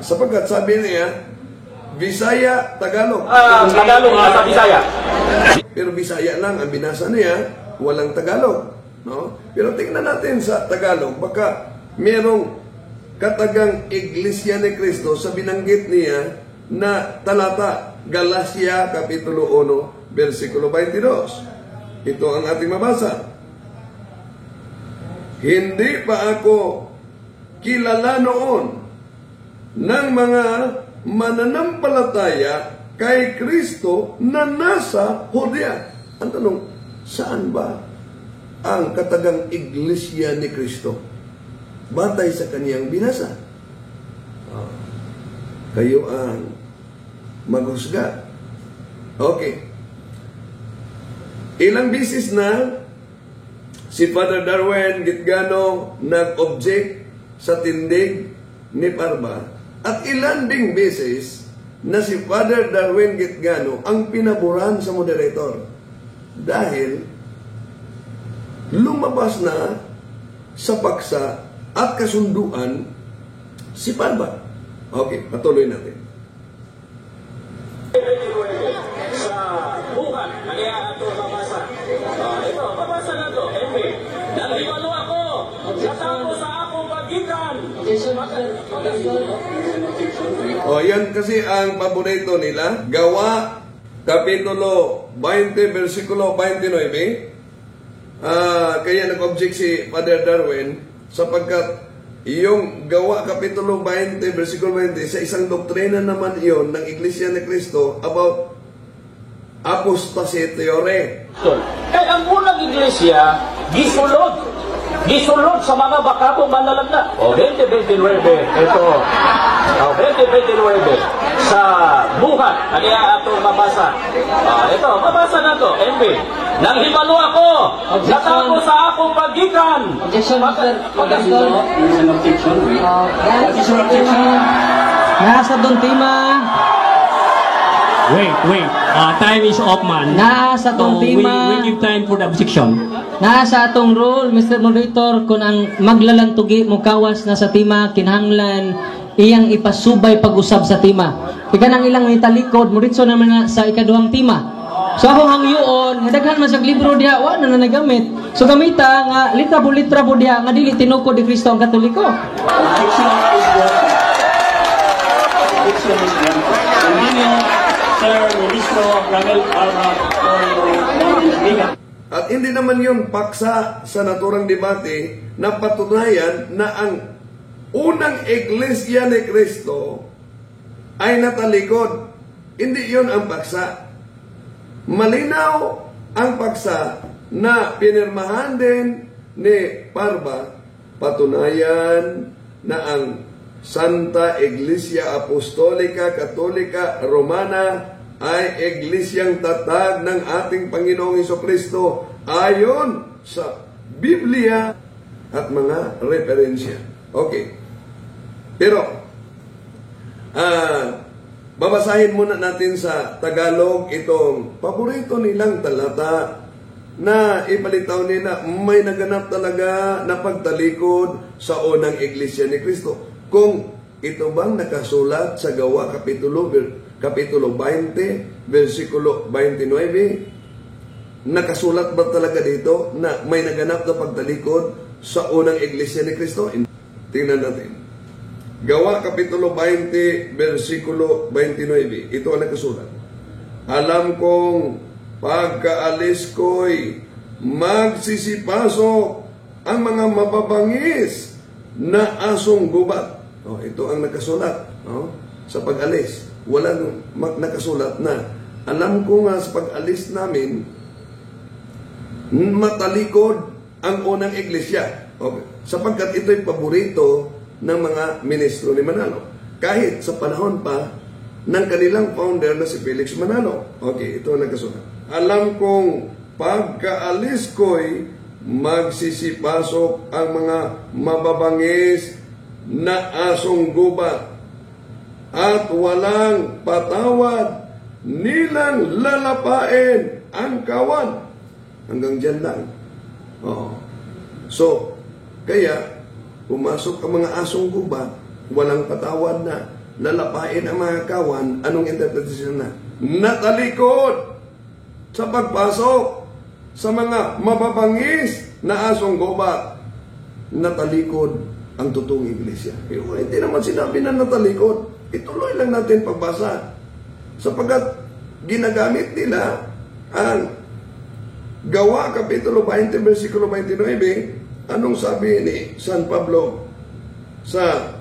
Sapagkat sabi niya, Bisaya, Tagalog. Tagalog sa Bisaya. Pero Bisaya lang ang binasa niya, walang Tagalog. No? Pero tingnan natin sa Tagalog, baka merong katagang Iglesia ni Cristo sa binanggit niya na talata, Galacia Kapitulo 1, versikulo 22. Ito ang ating mabasa. Hindi pa ako kilala noon ng mga mananampalataya kay Kristo na nasa Judea. Ang tanong, saan ba ang katagang Iglesia ni Kristo? Batay sa kaniyang binasa. Kayo ang maghusga. Okay. Ilang bisis na si Father Darwin Gitgano nag-object sa tindig ni Parba, at ilan ding beses na si Father Darwin Gitgano ang pinaburan sa moderator dahil lumabas na sa paksa at kasunduan si Parba. Okay, patuloy natin. Sa buhat, kaya ito mabasa. Ito, mabasa na ito. Nalibalo ako, natapos sa akong pagitan. Yan kasi ang paborito nila. Gawa, Kapitulo 20, versikulo 29. Kaya nag-object si Father Darwin sapagkat yung Gawa Kapitulo 20, versikulo 20, sa isang doktrina naman iyon ng Iglesia ni Cristo about apostasy theory. Kaya ang unang iglesia, gisulod sa mga bakatong manlalagda. 2029, ito. 2029, sa buhat, kaya ito mabasa. Ito, mabasa na ito, MB. Nang himalo ako, natapos sa akong pagitan. Nasa doon, Tima. Wait. Time is up, man. Nasa tong Tima. We give time for the objection. Nasa atong rule, Mr. Moderator, kung ang maglalantugi mo kawas na sa Tima, kinahanglan iyang ipasubay pag-usab sa Tima. Ika nang ilang italikod, muritso naman na sa ikaduhang Tima. So ako hangyoon, daghan man sa libro diha, wa na nagamit. So gamita nga litra po diha nga dili tinukod ni Kristo ang Katoliko. At hindi naman yun paksa sa naturang debate na patunayan na ang unang Iglesia ni Kristo ay natalikod. Hindi yun ang paksa. Malinaw ang paksa na pinirmahan din ni Parba, patunayan na ang Santa Iglesia Apostolika Katolika Romana ay iglesyang tatag ng ating Panginoong Hesukristo ayon sa Biblia at mga referensya. Okay. Pero, babasahin muna natin sa Tagalog itong paborito nilang talata na ipalitaw nila may naganap talaga na pagtalikod sa unang Iglesia ni Kristo. Kung ito bang nakasulat sa Gawa Kapitulo 20, versikulo 29, nakasulat ba talaga dito na may naganap na pagtalikod sa unang Iglesia ni Kristo? Tingnan natin. Gawa Kapitulo 20, versikulo 29. Ito ang nakasulat. Alam kong pagkaalis ko'y magsisipasok ang mga mababangis na asong gubat. Ito ang nakasulat sa pag-alis. Wala nakasulat na alam ko nga sa pag-alis namin matalikod ang unang iglesia. Sapagkat ito'y paborito ng mga ministro ni Manalo. Kahit sa panahon pa ng kanilang founder na si Felix Manalo. Okay, ito ang nagkasulat. Alam kong pagkaalis ko'y magsisipasok ang mga mababangis na asong gubat at walang patawad nilang lalapain ang kawan. Hanggang dyan lang. So, kaya pumasok ang mga asong gubat, walang patawad na, lalapain ang mga kawan. Anong interpretasyon na? Natalikod sa pagpasok sa mga mababangis na asong gubat. Natalikod ang totoong iglesia. Hindi naman sinabi na natalikod. Ituloy lang natin pagbasa. Sapagkat ginagamit nila ang Gawa Kapitulo 20, versikulo 29. Anong sabi ni San Pablo sa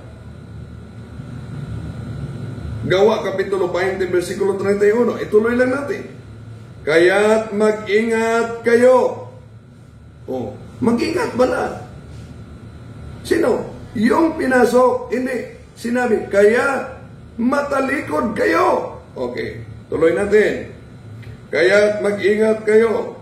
Gawa Kapitulo 20, versikulo 31? Ituloy lang natin. Kaya't mag-ingat kayo. Oh, mag-ingat pala. Sino? Yung pinasok. Hindi. Sinabi, kaya matalikod kayo. Okay, tuloy natin. Kaya't mag-ingat kayo.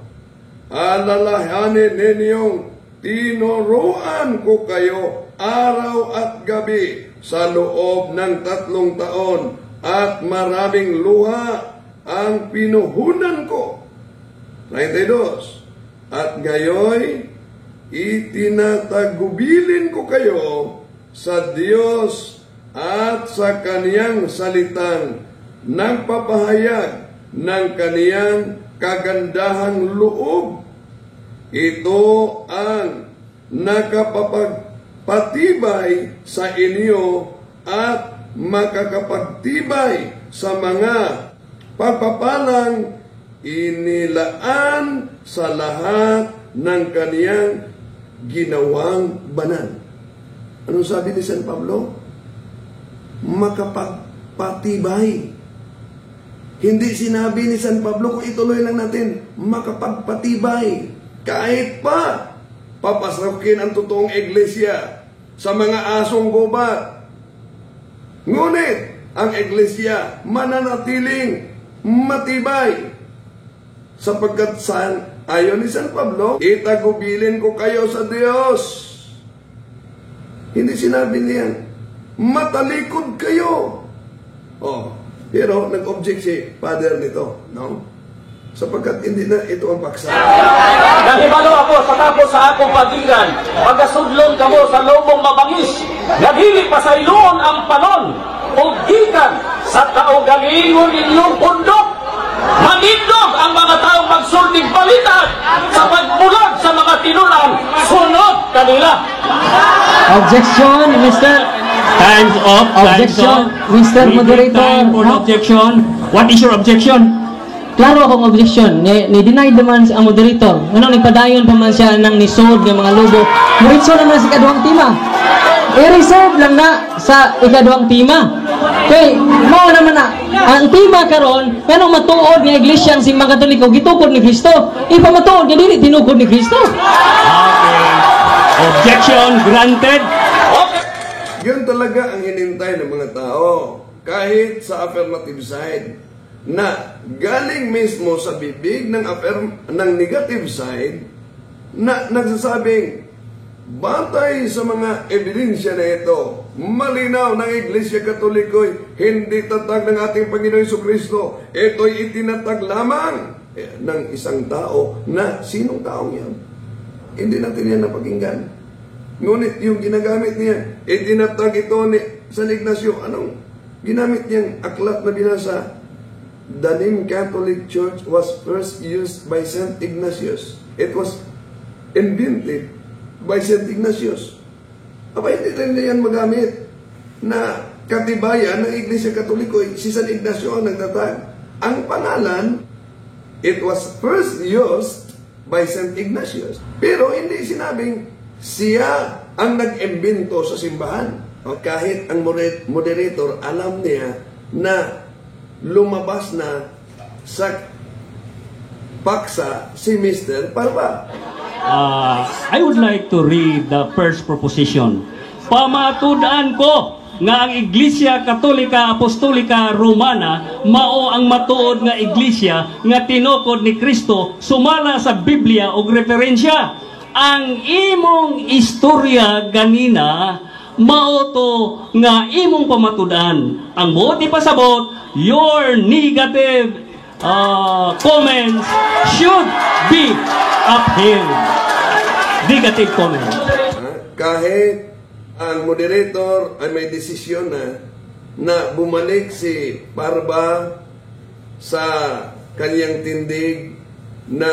Alalahanin ninyong tinuruan ko kayo araw at gabi sa loob ng 3 taon at maraming luha ang pinuhunan ko. 32. At gayoy itinatagubilin ko kayo sa Diyos at sa Kaniyang salitang nagpapahayag ng Kaniyang kagandahang loob. Ito ang nakapagpatibay sa inyo at makakapagtibay sa mga pagpapalang inilaan sa lahat ng Kaniyang ginawang banal. Ano sabi ni San Pablo? Makapagpatibay. Hindi sinabi ni San Pablo, kung ituloy lang natin, makapagpatibay. Kahit pa papasakin ang totoong iglesia sa mga asong gubat. Ngunit ang iglesia mananatiling matibay. Sapagkat ayon ni San Pablo, itagubilin ko kayo sa Diyos. Hindi sinabi niya, matalikod kayo. Oh, pero nag-object si Father nito, no? Sapagkat hindi na ito ang paksa. Nahibalo ako sa tapos sa akong pagdigan, pagkasudlon kamo sa lubong mabangis, nagili pa sa iluon ang panon, o gikan sa kaugalingon inyong pundok. Manindog ang mga taong magsulting balitan sa pagbulag sa mga tinunan, sunod kanila. Objection, Mr. Time's up. Objection, Mr. Moderator. Time for No? objection. What is your objection? Klaro akong objection. Ni-deny naman ang moderator. Ano, nagpadayon pa man siya ng nisod ng mga lubo. Muritso naman sa ikaduhang tima. I-reserve lang na sa ikaduhang tima. Okay, mao naman na. Ang tima karon, kanong matuod nga iglesia ang simbang Katoliko, gitukod ni Kristo. Ipamatuod nga dili tinukod ni Kristo. Okay. Objection granted. Yun talaga ang hinintay ng mga tao. Kahit sa affirmative side, na galing mismo sa bibig ng negative side, na nagsasabing, batay sa mga ebidensya na ito, malinaw ng Iglesia Katoliko'y hindi tatag ng ating Panginoon Jesucristo. Ito'y itinatag lamang ng isang tao na sinong taong yan? Hindi natin yan napakinggan. Ngunit yung ginagamit niya, itinatag ito ni San Ignacio. Anong ginamit niyang aklat na binasa? The name Catholic Church was first used by St. Ignatius. It was invented by St. Ignatius. Aba, hindi rin yan magamit na katibayan ng Iglesia Katoliko. Si San Ignacio ang nagtatag. Ang pangalan, it was first used by St. Ignatius. Pero hindi sinabing siya ang nag-imbento sa simbahan. O kahit ang moderator, alam niya na lumabas na sa paksa si Mr. Parba. I would like to read the first proposition. Pamatudan ko nga ang Iglesia Katolika Apostolika Romana mao ang matuod nga iglesia nga tinukod ni Kristo sumala sa Biblia og referensya. Ang imong istorya ganina mao to nga imong pamatudan. Ang buot ipasabot, your negative comments should be upheld. Negative comments. Kahit ang moderator ay may desisyon na bumalik si Parba sa kanyang tindig na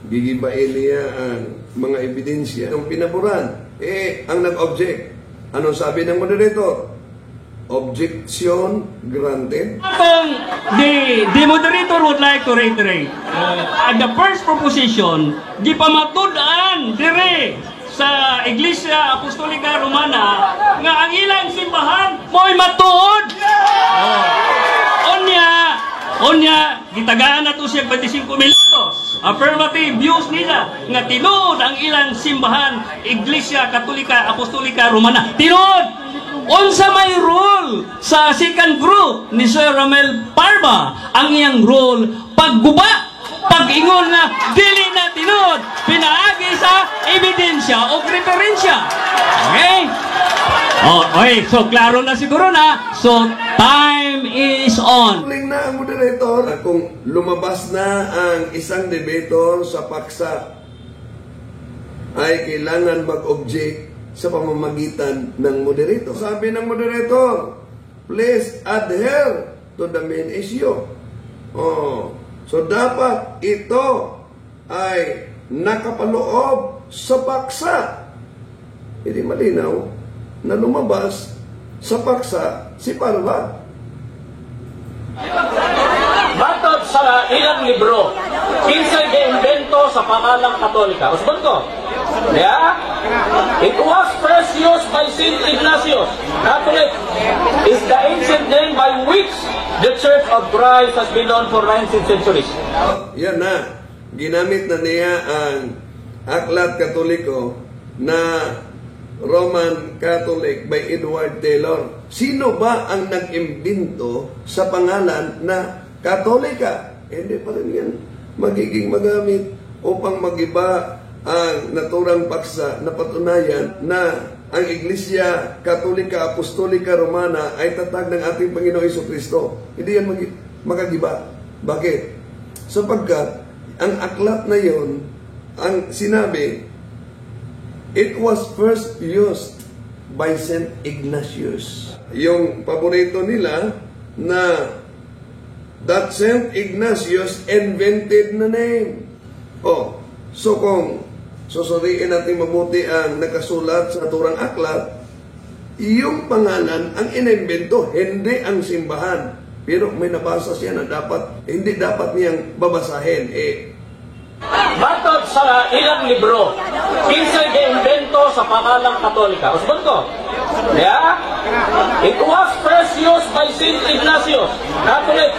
gigibain niya ang mga ebidensya ng pinaboran. ang nag-object. Anong sabi ng moderator? Objection granted. The moderator would like to reiterate the first proposition gipamatud-an dire sa Iglesia Apostolika Romana nga ang ilang simbahan mo'y matuod. Onya gitagaan nato siya 25 minutos. Affirmative views nila nga tinuod ang ilang simbahan Iglesia Katolika Apostolika Romana. Tinuod. Unsa may role sa second group ni Sir Romel Parba? Ang iyang role pagguba, pag-ingon na dili na tinuod, pinaagi sa ebidensya o referensya. Okay? Okay, so klaro na siguro na. So time is on. Huling na ang moderator. Kung lumabas na ang isang debater sa paksa, ay kailangan mag-object sa pamamagitan ng moderator. Sabi ng moderator, please adhere to the main issue. So dapat ito ay nakapaloob sa paksa. Hindi malinaw na lumabas sa paksa si Parba. Matod sa ilang libro, kinsay giimbento sa pangalang Katolika. Usbon ko. Yeah? It was first used by Saint Ignatius. Catholic is the ancient name by which the Church of Christ has been known for 19 centuries. Yan na. Ginamit na niya ang Aklat Katoliko na Roman Catholic by Edward Taylor. Sino ba ang nag-imbento sa pangalan na Katolika? Hindi pa rin yan magiging magamit upang magiba ang naturang paksa na patunayan na ang Iglesia Katolika Apostolika Romana ay tatag ng ating Panginoong Jesucristo. Hindi yan magagiba. Bakit? Sapagkat ang aklat na yon, ang sinabi, it was first used by Saint Ignatius. Yung paborito nila na that Saint Ignatius invented na name. So kung susuriin natin mabuti ang nakasulat sa naturang aklat, yung pangalan ang inimbento, hindi ang simbahan. Pero may nabasa siya na hindi dapat niyang babasahin. Matod sa ilang libro, kinsay giimbento sa pangalang Katolika. Usbon ko. Yeah? It was first used by Saint Ignatius. Catholic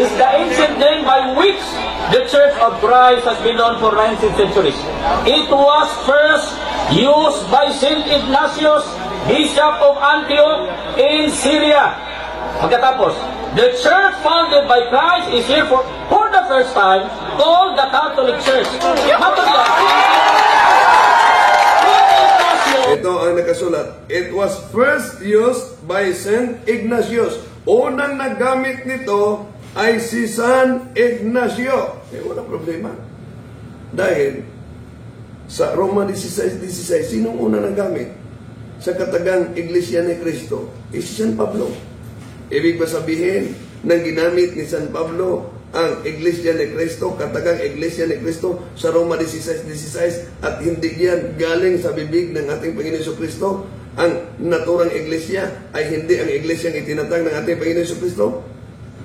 is the ancient name by which the Church of Christ has been known for 19 centuries. It was first used by Saint Ignatius, Bishop of Antioch in Syria. Pagkatapos, the church founded by Christ is here for the first time called the Catholic Church. Ito ang nakasulat. It was first used by Saint Ignatius. Unang nagamit nito ay si San Ignacio. Wala problema. Dahil sa Roma 16:16, sinong unang nagamit sa katagang Iglesia ni Cristo? Si San Pablo. Ibig ba sabihin nang ginamit ni San Pablo ang Iglesia ni Cristo, katagang Iglesia ni Cristo sa Roma 16:16, at hindi yan galing sa bibig ng ating Panginoon Jesucristo? Ang naturang Iglesia ay hindi ang Iglesia ang itinatag ng ating Panginoon Jesucristo?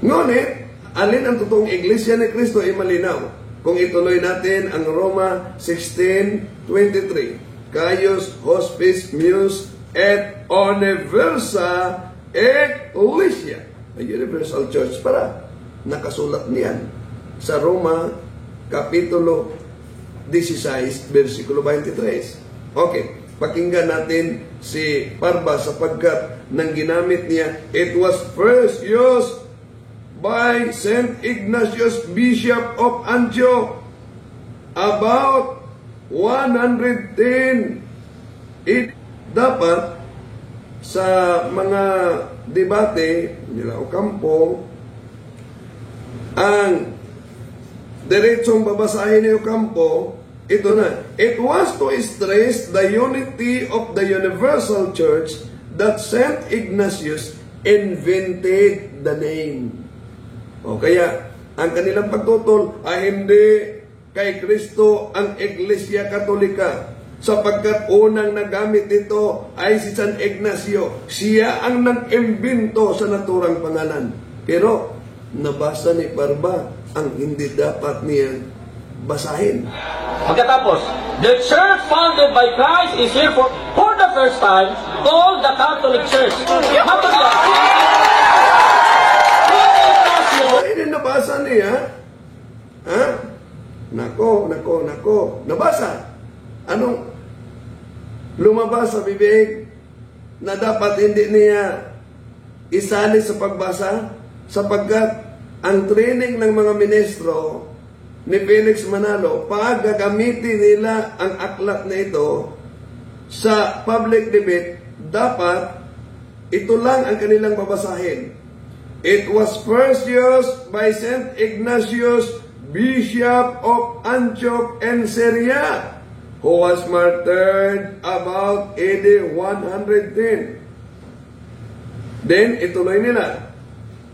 Ngunit, alin ang totoong Iglesia ni Cristo ay malinaw. Kung ituloy natin ang Roma 16:23, Caius Hospice Meus et Universa Ecclesia, a universal church para. Nakasulat niyan sa Roma Kapitulo 16, versikulo 23. Okay, pakinggan natin si Parba sapagkat nang ginamit niya, it was first used by Saint Ignatius, Bishop of Antioch, about 110. Dapat sa mga debate nila Ocampo, ang diretsong babasahin ni Ocampo, ito na. It was to stress the unity of the universal church that Saint Ignatius invented the name. Kaya, ang kanilang pagtutol ay hindi kay Kristo ang Iglesia Katolika. sapagkat unang nagamit nito ay si San Ignacio. Siya ang nag-imbento sa naturang pangalan. Pero nabasa ni Barba ang hindi dapat niya basahin. Pagkatapos, the church founded by Christ is here for the first time called the Catholic Church. Mapagyan. Ay, nabasa niya. Ha? Nako. Nabasa. Anong lumabas sa bibig na dapat hindi niya isali sa pagbasa? Sapagkat ang training ng mga ministro ni Felix Manalo, pag gagamitin nila ang aklat na ito sa public debate, dapat ito lang ang kanilang babasahin. It was first used by St. Ignatius, Bishop of Antioch and Syria, who was martyred about AD 110. Then, ituloy nila.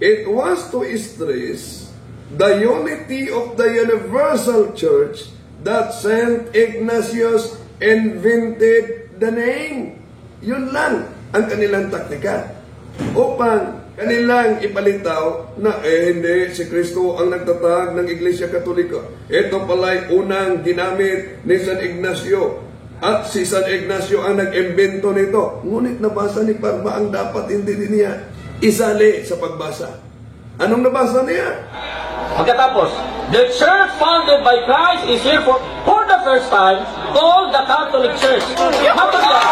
It was to stress the unity of the universal church that St. Ignatius invented the name. Yun lang ang kanilang taktika. Upang kanilang ipalitaw na hindi, si Kristo ang nagtatag ng Iglesia Katolika. Ito pala'y unang ginamit ni San Ignacio. At si San Ignacio ang nag-imbento nito. Ngunit nabasa ni Parma ang dapat hindi niya isali sa pagbasa. Anong nabasa niya? Pagkatapos, the church founded by Christ is here for the first time called the Catholic Church. Mapagyan.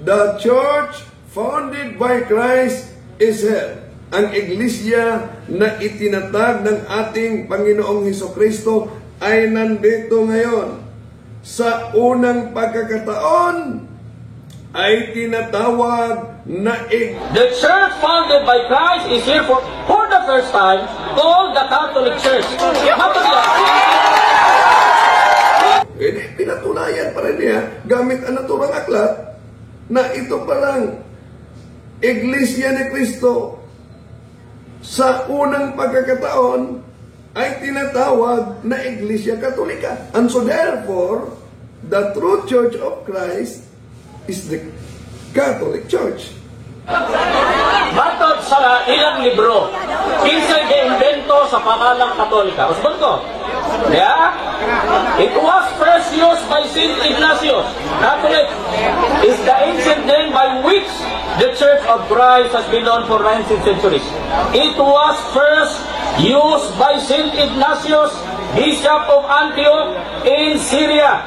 The church founded by Christ is here. Ang iglesia na itinatag ng ating Panginoong Hesukristo ay nandito ngayon. Sa unang pagkakataon ay tinatawag na The church founded by Christ is here for the first time called the Catholic Church. Mapagyan. Pinatunayan pa rin niya gamit ang naturang aklat na ito palang Iglesia ni Cristo sa unang pagkakataon ay tinatawag na Iglesia Katolika. And so therefore, the true Church of Christ is the Catholic Church. Matod sa ilang libro, kinsay gi-imbento sa pangalang Katolika. Usbon ko. Yeah? It was first used by St. Ignatius. Catholic is the ancient name by which the Church of Christ has been known for 19th centuries. It was first used by St. Ignatius, Bishop of Antioch in Syria.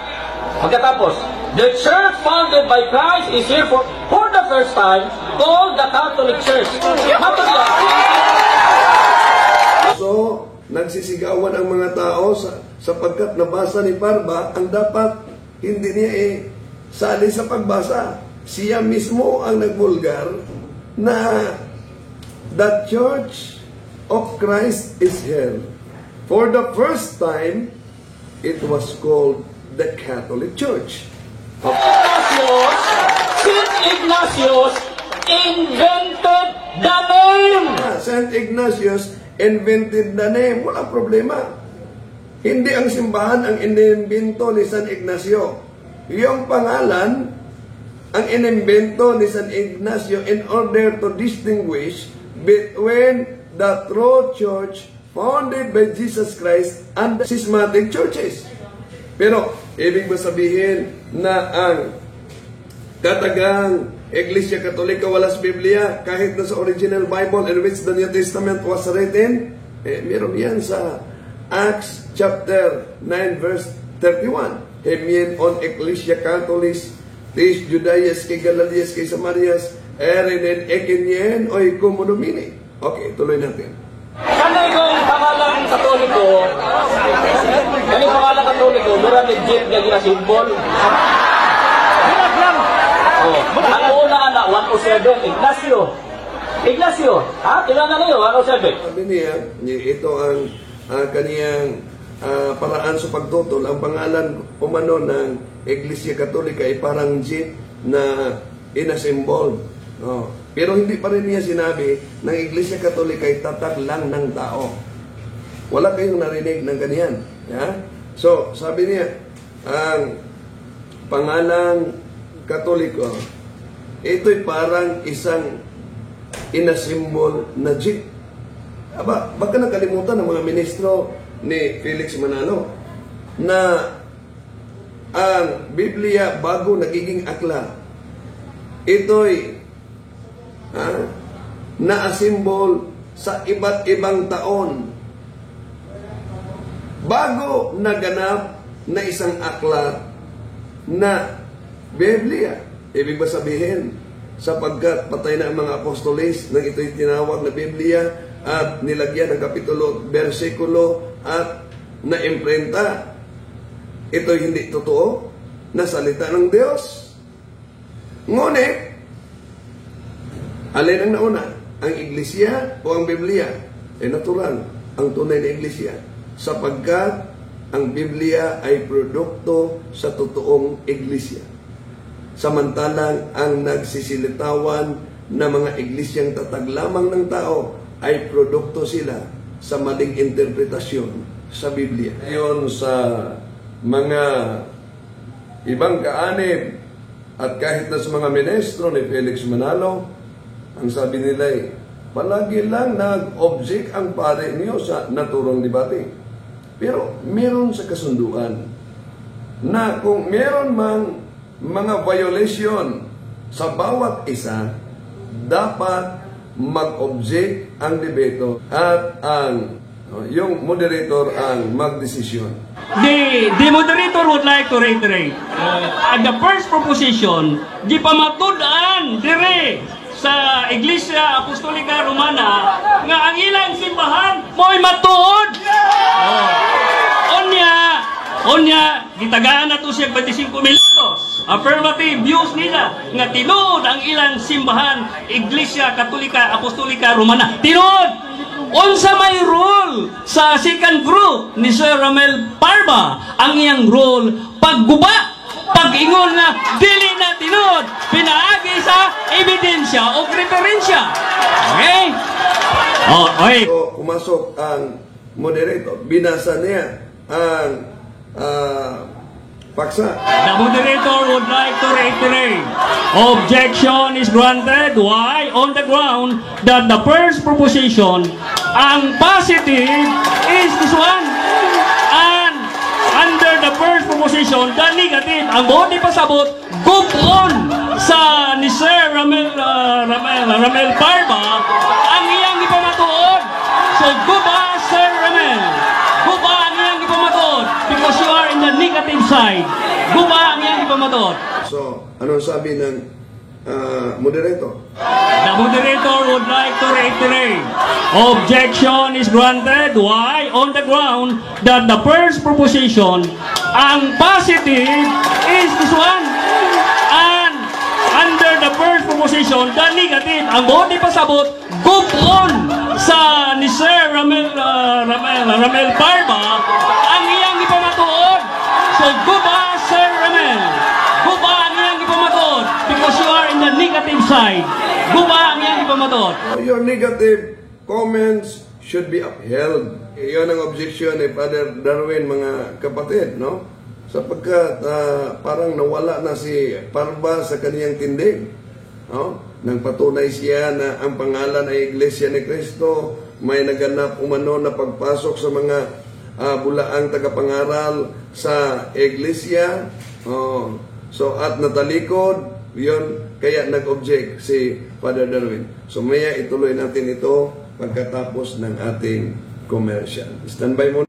Pagkatapos, the church founded by Christ is here for the first time called the Catholic Church. Mapagyan. So, nagsisigawan ang mga tao sapagkat nabasa ni Parba ang dapat hindi niya sali sa pagbasa. Siya mismo ang nagbulgar na the Church of Christ is here. For the first time, it was called the Catholic Church. St. Ignatius invented the name. St. Ignatius invented the name. Walang problema. Hindi ang simbahan ang inimbento ni San Ignacio. Yung pangalan ang inimbento ni San Ignacio in order to distinguish between the true church founded by Jesus Christ and the schismatic churches. Pero, ibig ba sabihin na ang katagang Iglesia Katolika wala sa Biblia kahit na sa original Bible in which the New Testament was written? Meron yan sa Acts chapter 9 verse 31. Hemien on Ecclesia Catholis, tis Judaias kay Galalias kay Samarias, erinen ekenyen oy kumunomini. Okay, tuloy natin. Kanay kong pangalang Katoliko, mura legit nga gina simbol. Ang una na 107, Ignacio. Ha? Ilan na kayo? 107. Sabi niya, ito ang kaniyang paraan sa pagtutol. Ang pangalan umano ng Iglesia Katolika ay parang jeep na inasimbol. Pero hindi pa rin niya sinabi ng Iglesia Katolika ay tatak lang ng tao. Wala kayong narinig ng ganyan. Yeah? So, sabi niya, ang pangalang Katoliko, ito'y parang isang inasimbol na jeep. Baka nakalimutan ng mga ministro ni Felix Manalo na ang Biblia bago nagiging akla, ito'y naasimbol sa iba't ibang taon bago naganap na isang aklat na Biblia. Ibig ba sabihin, sapagkat patay na ang mga apostoles nang ito'y tinawag na Biblia at nilagyan ng kapitulo, bersikulo at na-imprenta, ito'y hindi totoo na salita ng Diyos. Ngunit, alin ang nauna? Ang Iglesia o ang Biblia? Natural, ang tunay na Iglesia. Sapagkat ang Biblia ay produkto sa totoong Iglesia. Samantalang ang nagsisilitawan na mga iglesyang tatag lamang ng tao ay produkto sila sa maling interpretasyon sa Biblia. Ayon sa mga ibang kaanib at kahit na sa mga ministro ni Felix Manalo, ang sabi nila ay, palagi lang nag-object ang pare niyo sa naturang debate. Pero meron sa kasunduan na kung meron mang mga violation sa bawat isa, dapat mag-object ang debato at yung moderator ang magdesisyon. The moderator would like to reiterate the first proposition, di pamatud-an dire sa Iglesia Apostolica Romana nga ang ilang simbahan mo'y matuod. Onya, gitagaan na to siya 25 minutos. Affirmative views nila nga tinuod ang ilang simbahan Iglesia Katolika Apostolica Romana. Tinuod! Unsa may rule sa second group ni Sir Ramel Parba, ang iyang rule pagguba, pag-ingon na dili na tinuod, pinaagi sa ebidensya o referensya. Okay? Okay. So, pumasok ang moderator, binasa niya ang paksa. The moderator would like to reiterate, objection is granted. Why? On the ground that the first proposition, ang positive is this one. And under the first proposition, the negative, ang buong di pasabot, gupon sa ni Sir Ramel Parba, ang iyang ipamatuod. So, guba, Sir Ramel. Guba ang iyang ipamatuod because you are in the negative side. Guba ang iyang ipamatuod. So, anong sabi ng moderator? The moderator would like to reiterate, objection is granted. Why? On the ground that the first proposition, ang positive is this one. And under the first proposition, the negative, ang buong di pasabot, gupon sa ni Sir Ramel Parba, ang iyang ipamatuod. So, guba, Sir Ramel. Guba ang iyang ipamatuod because you are in the negative side. Guba ang iyang ipamatuod. Your negative comments should be upheld. Iyon ang objection ni Father Darwin, mga kapatid, no? Sapagkat parang nawala na si Parba sa kaniyang tindig. No? Nang patunay siya na ang pangalan ay Iglesia ni Cristo, may naganap umano na pagpasok sa mga bulaang tagapangaral sa Iglesia. So at natalikod, yun, kaya nag-object si Father Darwin. So maya ituloy natin ito pagkatapos ng ating commercial. Standby muna.